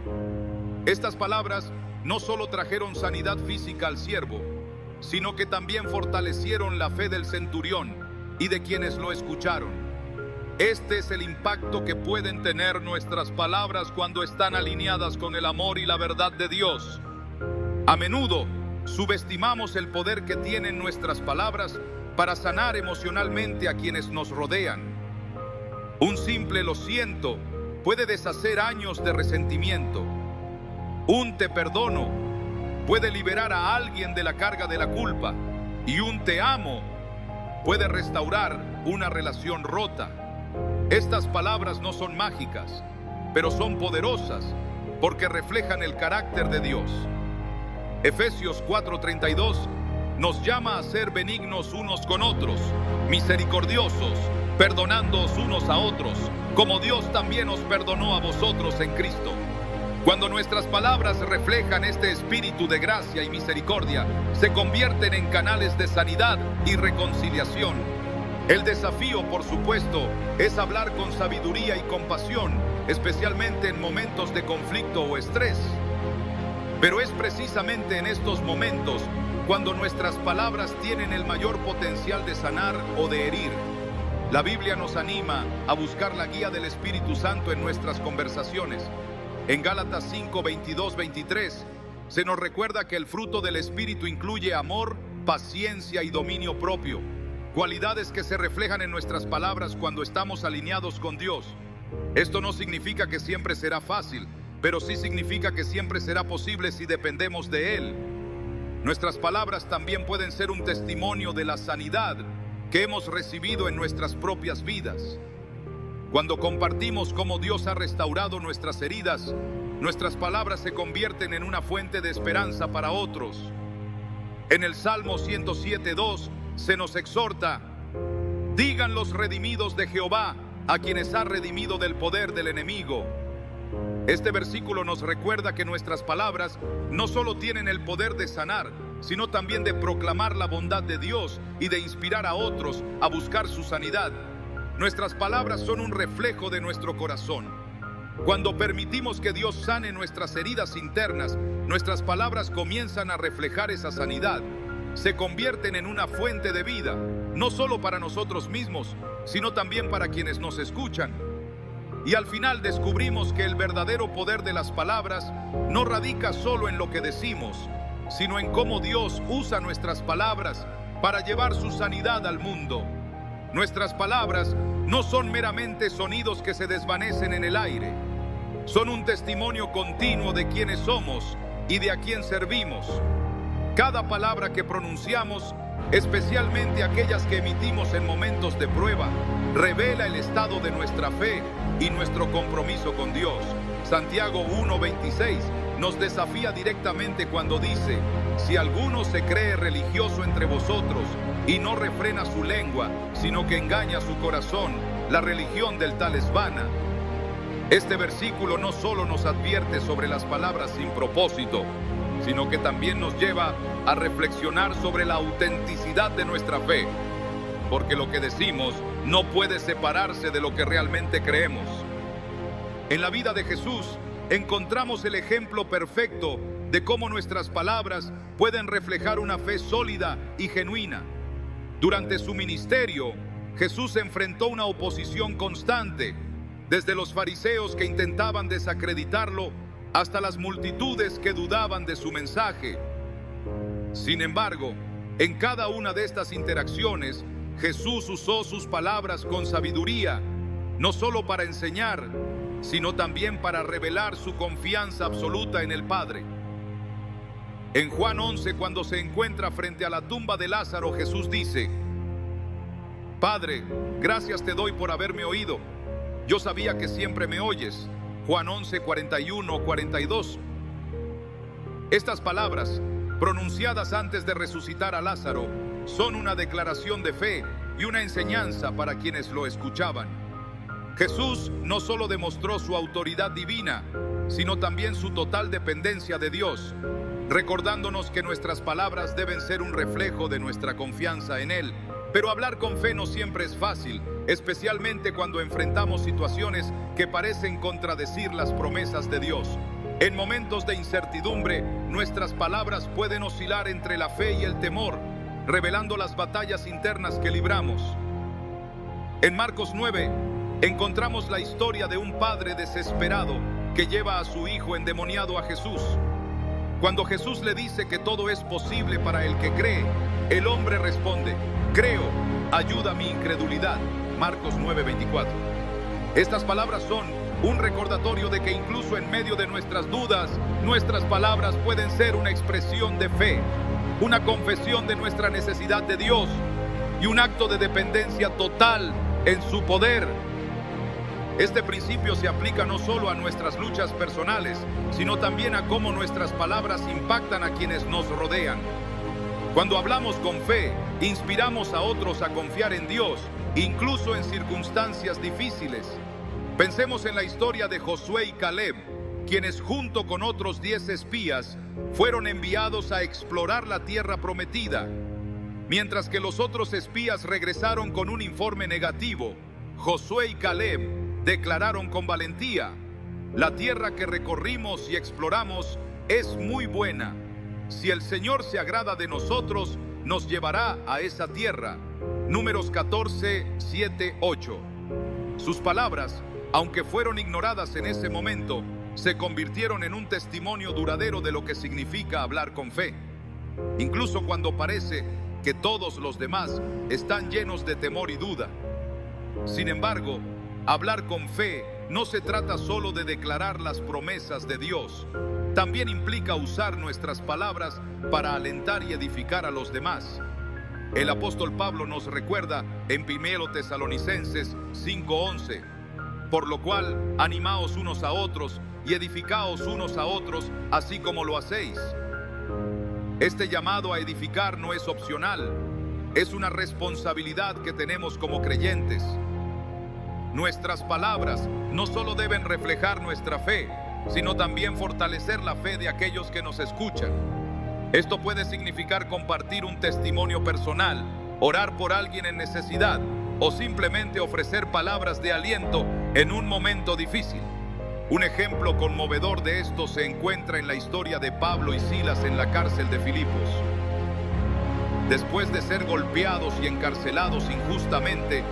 Estas palabras no solo trajeron sanidad física al siervo, sino que también fortalecieron la fe del centurión y de quienes lo escucharon. Este es el impacto que pueden tener nuestras palabras cuando están alineadas con el amor y la verdad de Dios. A menudo subestimamos el poder que tienen nuestras palabras para sanar emocionalmente a quienes nos rodean. Un simple «lo siento» puede deshacer años de resentimiento. Un «te perdono» puede liberar a alguien de la carga de la culpa, y un «te amo» puede restaurar una relación rota. Estas palabras no son mágicas, pero son poderosas porque reflejan el carácter de Dios. Efesios 4:32 nos llama a ser benignos unos con otros, misericordiosos, perdonándoos unos a otros, como Dios también os perdonó a vosotros en Cristo. Cuando nuestras palabras reflejan este espíritu de gracia y misericordia, se convierten en canales de sanidad y reconciliación. El desafío, por supuesto, es hablar con sabiduría y compasión, especialmente en momentos de conflicto o estrés. Pero es precisamente en estos momentos cuando nuestras palabras tienen el mayor potencial de sanar o de herir. La Biblia nos anima a buscar la guía del Espíritu Santo en nuestras conversaciones. En Gálatas 5, 22, 23, se nos recuerda que el fruto del Espíritu incluye amor, paciencia y dominio propio, cualidades que se reflejan en nuestras palabras cuando estamos alineados con Dios. Esto no significa que siempre será fácil, pero sí significa que siempre será posible si dependemos de Él. Nuestras palabras también pueden ser un testimonio de la sanidad que hemos recibido en nuestras propias vidas. Cuando compartimos cómo Dios ha restaurado nuestras heridas, nuestras palabras se convierten en una fuente de esperanza para otros. En el Salmo 107:2 se nos exhorta: digan los redimidos de Jehová, a quienes ha redimido del poder del enemigo. Este versículo nos recuerda que nuestras palabras no solo tienen el poder de sanar, sino también de proclamar la bondad de Dios y de inspirar a otros a buscar su sanidad. Nuestras palabras son un reflejo de nuestro corazón. Cuando permitimos que Dios sane nuestras heridas internas, nuestras palabras comienzan a reflejar esa sanidad. Se convierten en una fuente de vida, no solo para nosotros mismos, sino también para quienes nos escuchan. Y al final descubrimos que el verdadero poder de las palabras no radica solo en lo que decimos, sino en cómo Dios usa nuestras palabras para llevar su sanidad al mundo. Nuestras palabras no son meramente sonidos que se desvanecen en el aire. Son un testimonio continuo de quiénes somos y de a quién servimos. Cada palabra que pronunciamos, especialmente aquellas que emitimos en momentos de prueba, revela el estado de nuestra fe y nuestro compromiso con Dios. Santiago 1:26 nos desafía directamente cuando dice: si alguno se cree religioso entre vosotros y no refrena su lengua, sino que engaña su corazón, la religión del tal es vana. Este versículo no solo nos advierte sobre las palabras sin propósito, sino que también nos lleva a reflexionar sobre la autenticidad de nuestra fe, porque lo que decimos no puede separarse de lo que realmente creemos. En la vida de Jesús encontramos el ejemplo perfecto de cómo nuestras palabras pueden reflejar una fe sólida y genuina. Durante su ministerio, Jesús enfrentó una oposición constante, desde los fariseos que intentaban desacreditarlo hasta las multitudes que dudaban de su mensaje. Sin embargo, en cada una de estas interacciones, Jesús usó sus palabras con sabiduría, no solo para enseñar, sino también para revelar su confianza absoluta en el Padre. En Juan 11, cuando se encuentra frente a la tumba de Lázaro, Jesús dice: Padre, gracias te doy por haberme oído. Yo sabía que siempre me oyes. Juan 11, 41, 42. Estas palabras, pronunciadas antes de resucitar a Lázaro, son una declaración de fe y una enseñanza para quienes lo escuchaban. Jesús no solo demostró su autoridad divina, sino también su total dependencia de Dios, recordándonos que nuestras palabras deben ser un reflejo de nuestra confianza en Él. Pero hablar con fe no siempre es fácil, especialmente cuando enfrentamos situaciones que parecen contradecir las promesas de Dios. En momentos de incertidumbre, nuestras palabras pueden oscilar entre la fe y el temor, revelando las batallas internas que libramos. En Marcos 9, encontramos la historia de un padre desesperado que lleva a su hijo endemoniado a Jesús. Cuando Jesús le dice que todo es posible para el que cree, el hombre responde: creo, ayuda mi incredulidad. Marcos 9:24. Estas palabras son un recordatorio de que incluso en medio de nuestras dudas, nuestras palabras pueden ser una expresión de fe, una confesión de nuestra necesidad de Dios y un acto de dependencia total en su poder. Este principio se aplica no solo a nuestras luchas personales, sino también a cómo nuestras palabras impactan a quienes nos rodean. Cuando hablamos con fe, inspiramos a otros a confiar en Dios, incluso en circunstancias difíciles. Pensemos en la historia de Josué y Caleb, quienes junto con otros 10 espías fueron enviados a explorar la tierra prometida. Mientras que los otros espías regresaron con un informe negativo, Josué y Caleb declararon con valentía: la tierra que recorrimos y exploramos es muy buena. Si el Señor se agrada de nosotros, nos llevará a esa tierra. Números 14, 7, 8. Sus palabras, aunque fueron ignoradas en ese momento, se convirtieron en un testimonio duradero de lo que significa hablar con fe. Incluso cuando parece que todos los demás están llenos de temor y duda. Sin embargo, hablar con fe no se trata solo de declarar las promesas de Dios. También implica usar nuestras palabras para alentar y edificar a los demás. El apóstol Pablo nos recuerda en 1 Tesalonicenses 5:11: por lo cual, animaos unos a otros y edificaos unos a otros, así como lo hacéis. Este llamado a edificar no es opcional, es una responsabilidad que tenemos como creyentes. Nuestras palabras no solo deben reflejar nuestra fe, sino también fortalecer la fe de aquellos que nos escuchan. Esto puede significar compartir un testimonio personal, orar por alguien en necesidad o simplemente ofrecer palabras de aliento en un momento difícil. Un ejemplo conmovedor de esto se encuentra en la historia de Pablo y Silas en la cárcel de Filipos. Después de ser golpeados y encarcelados injustamente,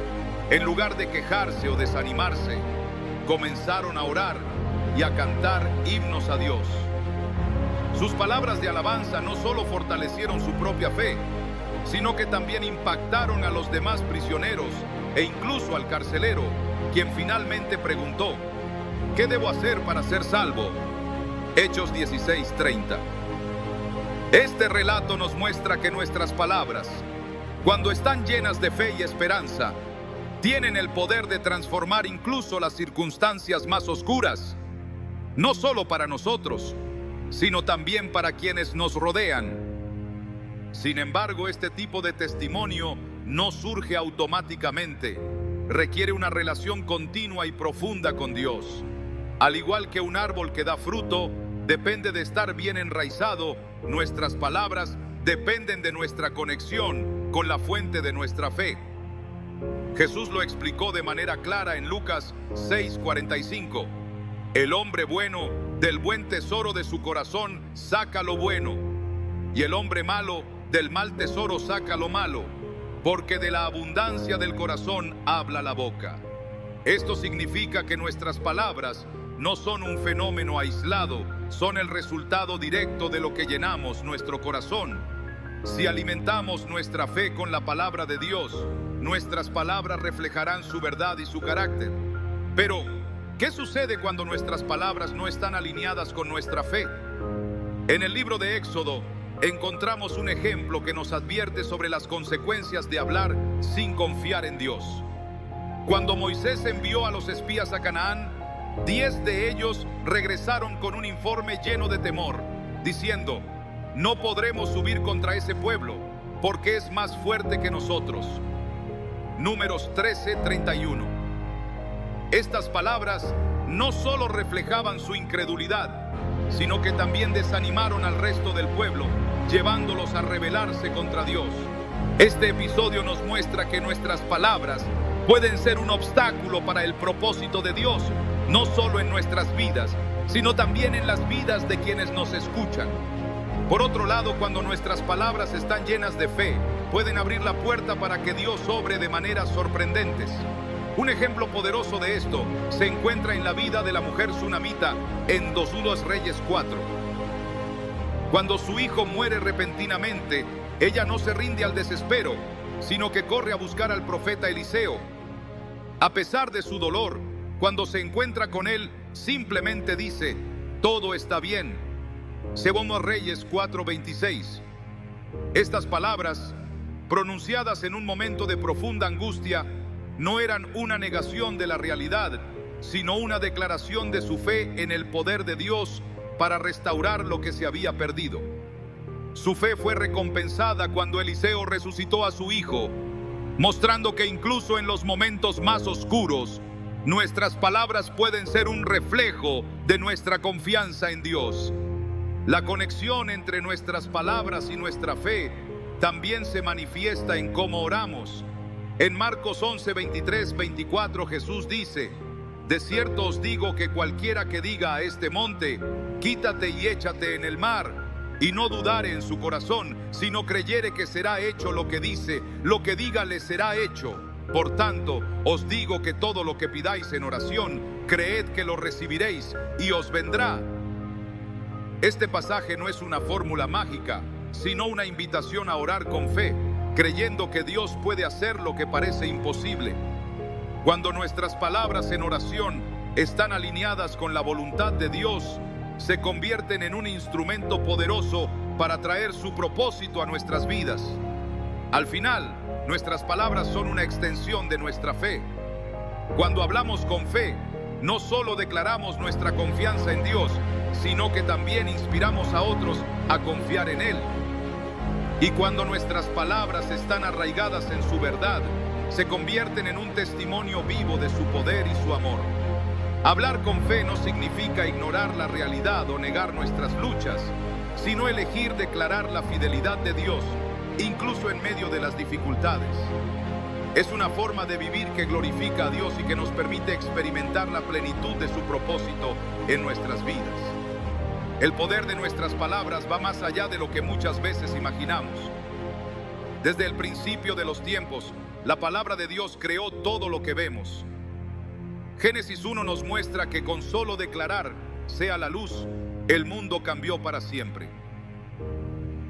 en lugar de quejarse o desanimarse, comenzaron a orar y a cantar himnos a Dios. Sus palabras de alabanza no solo fortalecieron su propia fe, sino que también impactaron a los demás prisioneros e incluso al carcelero, quien finalmente preguntó: ¿qué debo hacer para ser salvo? Hechos 16:30. Este relato nos muestra que nuestras palabras, cuando están llenas de fe y esperanza, tienen el poder de transformar incluso las circunstancias más oscuras, no solo para nosotros, sino también para quienes nos rodean. Sin embargo, este tipo de testimonio no surge automáticamente. Requiere una relación continua y profunda con Dios. Al igual que un árbol que da fruto, depende de estar bien enraizado, nuestras palabras dependen de nuestra conexión con la fuente de nuestra fe. Jesús lo explicó de manera clara en Lucas 6:45. El hombre bueno del buen tesoro de su corazón saca lo bueno, y el hombre malo del mal tesoro saca lo malo, porque de la abundancia del corazón habla la boca. Esto significa que nuestras palabras no son un fenómeno aislado, son el resultado directo de lo que llenamos nuestro corazón. Si alimentamos nuestra fe con la palabra de Dios, nuestras palabras reflejarán su verdad y su carácter. Pero, ¿qué sucede cuando nuestras palabras no están alineadas con nuestra fe? En el libro de Éxodo encontramos un ejemplo que nos advierte sobre las consecuencias de hablar sin confiar en Dios. Cuando Moisés envió a los espías a Canaán, 10 de ellos regresaron con un informe lleno de temor, diciendo: no podremos subir contra ese pueblo, porque es más fuerte que nosotros. Números 13:31. Estas palabras no solo reflejaban su incredulidad, sino que también desanimaron al resto del pueblo, llevándolos a rebelarse contra Dios. Este episodio nos muestra que nuestras palabras pueden ser un obstáculo para el propósito de Dios, no solo en nuestras vidas, sino también en las vidas de quienes nos escuchan. Por otro lado, cuando nuestras palabras están llenas de fe, pueden abrir la puerta para que Dios obre de maneras sorprendentes. Un ejemplo poderoso de esto se encuentra en la vida de la mujer sunamita en 2 Reyes 4. Cuando su hijo muere repentinamente, ella no se rinde al desespero, sino que corre a buscar al profeta Eliseo. A pesar de su dolor, cuando se encuentra con él, simplemente dice: todo está bien. 2 Reyes 4:26. Estas palabras, pronunciadas en un momento de profunda angustia, no eran una negación de la realidad, sino una declaración de su fe en el poder de Dios para restaurar lo que se había perdido. Su fe fue recompensada cuando Eliseo resucitó a su hijo, mostrando que incluso en los momentos más oscuros, Nuestras palabras pueden ser un reflejo de nuestra confianza en Dios. La conexión entre nuestras palabras y nuestra fe también se manifiesta en cómo oramos. En Marcos 11, 23, 24 Jesús dice: de cierto os digo que cualquiera que diga a este monte, quítate y échate en el mar, y no dudare en su corazón, sino creyere que será hecho lo que dice, lo que diga le será hecho. Por tanto, os digo que todo lo que pidáis en oración, creed que lo recibiréis y os vendrá. Este pasaje no es una fórmula mágica, sino una invitación a orar con fe, creyendo que Dios puede hacer lo que parece imposible. Cuando nuestras palabras en oración están alineadas con la voluntad de Dios, se convierten en un instrumento poderoso para traer su propósito a nuestras vidas. Al final, nuestras palabras son una extensión de nuestra fe. Cuando hablamos con fe, no solo declaramos nuestra confianza en Dios, sino que también inspiramos a otros a confiar en Él. Y cuando nuestras palabras están arraigadas en su verdad, se convierten en un testimonio vivo de su poder y su amor. Hablar con fe no significa ignorar la realidad o negar nuestras luchas, sino elegir declarar la fidelidad de Dios, incluso en medio de las dificultades. Es una forma de vivir que glorifica a Dios y que nos permite experimentar la plenitud de su propósito en nuestras vidas. El poder de nuestras palabras va más allá de lo que muchas veces imaginamos. Desde el principio de los tiempos, la palabra de Dios creó todo lo que vemos. Génesis 1 nos muestra que con solo declarar sea la luz, el mundo cambió para siempre.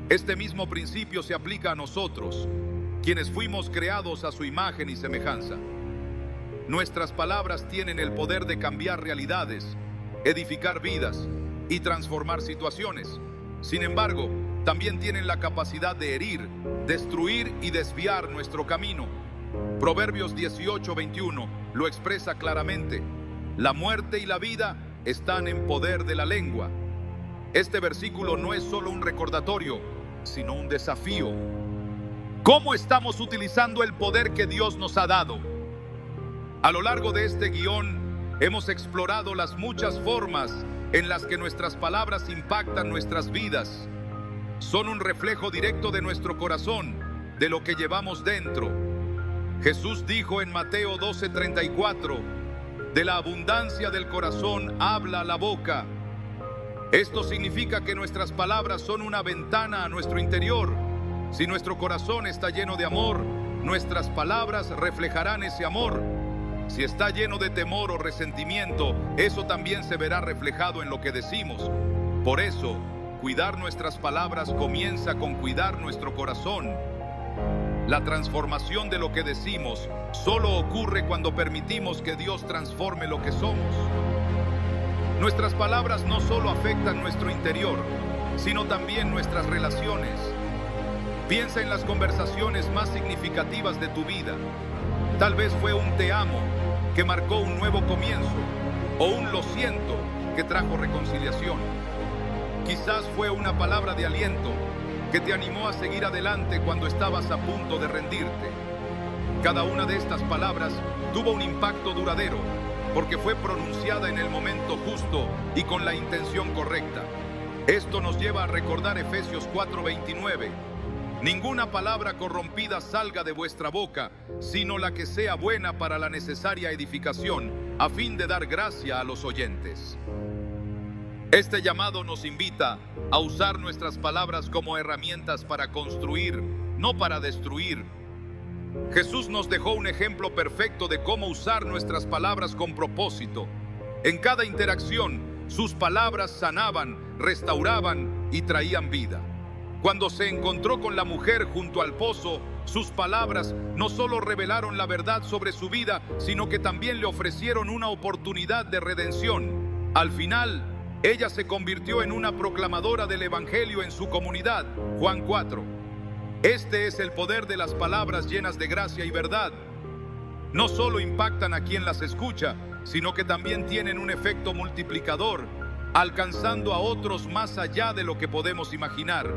Este mismo principio se aplica a nosotros, quienes fuimos creados a su imagen y semejanza. Nuestras palabras tienen el poder de cambiar realidades, edificar vidas y transformar situaciones. Sin embargo, también tienen la capacidad de herir, destruir y desviar nuestro camino. Proverbios 18:21 lo expresa claramente: la muerte y la vida están en poder de la lengua. Este versículo no es solo un recordatorio, sino un desafío. ¿Cómo estamos utilizando el poder que Dios nos ha dado? A lo largo de este guión, hemos explorado las muchas formas en las que nuestras palabras impactan nuestras vidas. Son un reflejo directo de nuestro corazón, de lo que llevamos dentro. Jesús dijo en Mateo 12:34, de la abundancia del corazón habla la boca. Esto significa que nuestras palabras son una ventana a nuestro interior. Si nuestro corazón está lleno de amor, nuestras palabras reflejarán ese amor. Si está lleno de temor o resentimiento, eso también se verá reflejado en lo que decimos. Por eso, cuidar nuestras palabras comienza con cuidar nuestro corazón. La transformación de lo que decimos solo ocurre cuando permitimos que Dios transforme lo que somos. Nuestras palabras no solo afectan nuestro interior, sino también nuestras relaciones. Piensa en las conversaciones más significativas de tu vida. Tal vez fue un te amo que marcó un nuevo comienzo, o un lo siento que trajo reconciliación. Quizás fue una palabra de aliento que te animó a seguir adelante cuando estabas a punto de rendirte. Cada una de estas palabras tuvo un impacto duradero, porque fue pronunciada en el momento justo y con la intención correcta. Esto nos lleva a recordar Efesios 4:29. Ninguna palabra corrompida salga de vuestra boca, sino la que sea buena para la necesaria edificación, a fin de dar gracia a los oyentes. Este llamado nos invita a usar nuestras palabras como herramientas para construir, no para destruir. Jesús nos dejó un ejemplo perfecto de cómo usar nuestras palabras con propósito. En cada interacción, sus palabras sanaban, restauraban y traían vida. Cuando se encontró con la mujer junto al pozo, sus palabras no solo revelaron la verdad sobre su vida, sino que también le ofrecieron una oportunidad de redención. Al final, ella se convirtió en una proclamadora del Evangelio en su comunidad. Juan 4. Este es el poder de las palabras llenas de gracia y verdad. No solo impactan a quien las escucha, sino que también tienen un efecto multiplicador, alcanzando a otros más allá de lo que podemos imaginar.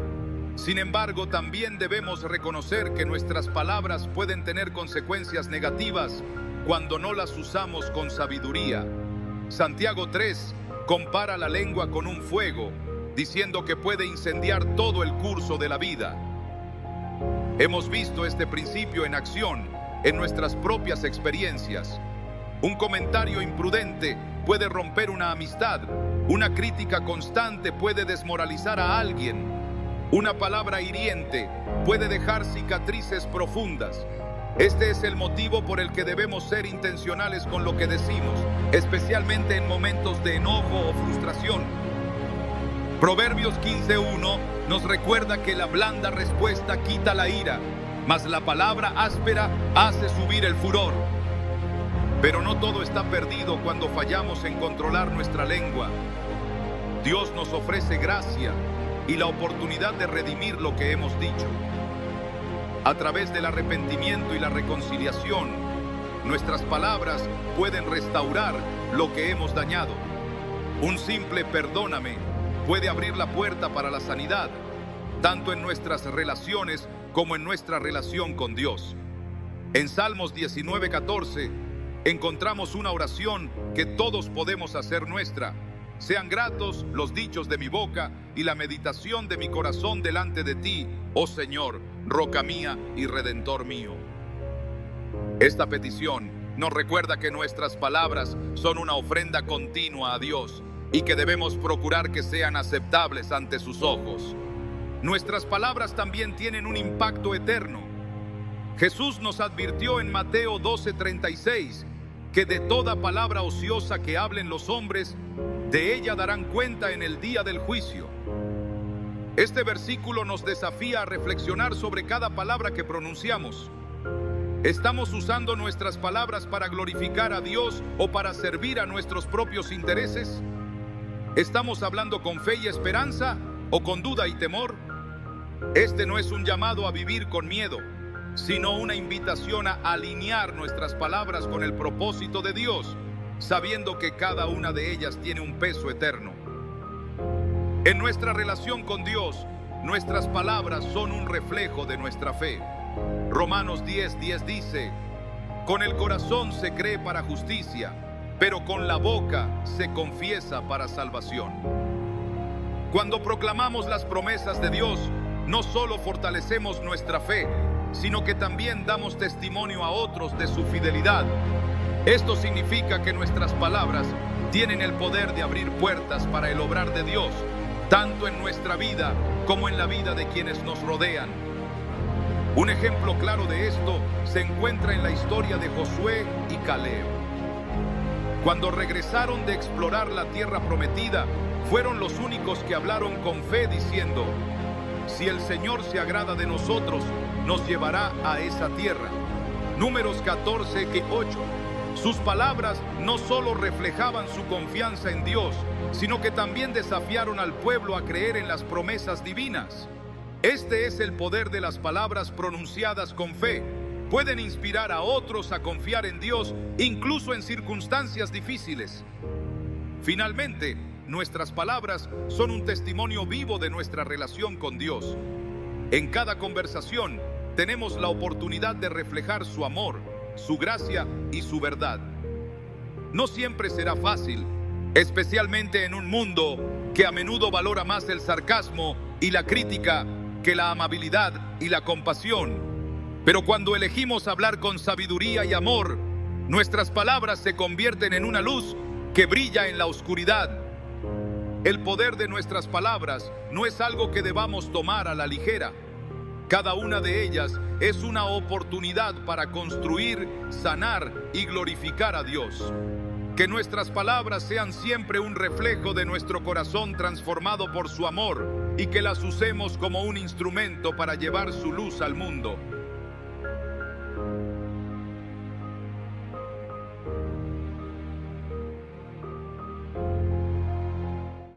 Sin embargo, también debemos reconocer que nuestras palabras pueden tener consecuencias negativas cuando no las usamos con sabiduría. Santiago 3 compara la lengua con un fuego, diciendo que puede incendiar todo el curso de la vida. Hemos visto este principio en acción en nuestras propias experiencias. Un comentario imprudente puede romper una amistad. Una crítica constante puede desmoralizar a alguien. Una palabra hiriente puede dejar cicatrices profundas. Este es el motivo por el que debemos ser intencionales con lo que decimos, especialmente en momentos de enojo o frustración. Proverbios 15:1 nos recuerda que la blanda respuesta quita la ira, mas la palabra áspera hace subir el furor. Pero no todo está perdido cuando fallamos en controlar nuestra lengua. Dios nos ofrece gracia y la oportunidad de redimir lo que hemos dicho. A través del arrepentimiento y la reconciliación, nuestras palabras pueden restaurar lo que hemos dañado. Un simple perdóname puede abrir la puerta para la sanidad, tanto en nuestras relaciones como en nuestra relación con Dios. En Salmos 19:14 encontramos una oración que todos podemos hacer nuestra. Sean gratos los dichos de mi boca y la meditación de mi corazón delante de ti, oh Señor, roca mía y redentor mío. Esta petición nos recuerda que nuestras palabras son una ofrenda continua a Dios y que debemos procurar que sean aceptables ante sus ojos. Nuestras palabras también tienen un impacto eterno. Jesús nos advirtió en Mateo 12:36 que de toda palabra ociosa que hablen los hombres, de ella darán cuenta en el día del juicio. Este versículo nos desafía a reflexionar sobre cada palabra que pronunciamos. ¿Estamos usando nuestras palabras para glorificar a Dios o para servir a nuestros propios intereses? ¿Estamos hablando con fe y esperanza o con duda y temor? Este no es un llamado a vivir con miedo, sino una invitación a alinear nuestras palabras con el propósito de Dios, sabiendo que cada una de ellas tiene un peso eterno. En nuestra relación con Dios, nuestras palabras son un reflejo de nuestra fe. Romanos 10:10 dice: con el corazón se cree para justicia, pero con la boca se confiesa para salvación. Cuando proclamamos las promesas de Dios, no solo fortalecemos nuestra fe, sino que también damos testimonio a otros de su fidelidad. Esto significa que nuestras palabras tienen el poder de abrir puertas para el obrar de Dios, tanto en nuestra vida como en la vida de quienes nos rodean. Un ejemplo claro de esto se encuentra en la historia de Josué y Caleb. Cuando regresaron de explorar la tierra prometida, fueron los únicos que hablaron con fe diciendo: si el Señor se agrada de nosotros, nos llevará a esa tierra. Números 14:8. Sus palabras no solo reflejaban su confianza en Dios, sino que también desafiaron al pueblo a creer en las promesas divinas. Este es el poder de las palabras pronunciadas con fe. Pueden inspirar a otros a confiar en Dios, incluso en circunstancias difíciles. Finalmente, nuestras palabras son un testimonio vivo de nuestra relación con Dios. En cada conversación, tenemos la oportunidad de reflejar su amor, su gracia y su verdad. No siempre será fácil, especialmente en un mundo que a menudo valora más el sarcasmo y la crítica que la amabilidad y la compasión. Pero cuando elegimos hablar con sabiduría y amor, nuestras palabras se convierten en una luz que brilla en la oscuridad. El poder de nuestras palabras no es algo que debamos tomar a la ligera. Cada una de ellas es una oportunidad para construir, sanar y glorificar a Dios. Que nuestras palabras sean siempre un reflejo de nuestro corazón transformado por su amor y que las usemos como un instrumento para llevar su luz al mundo.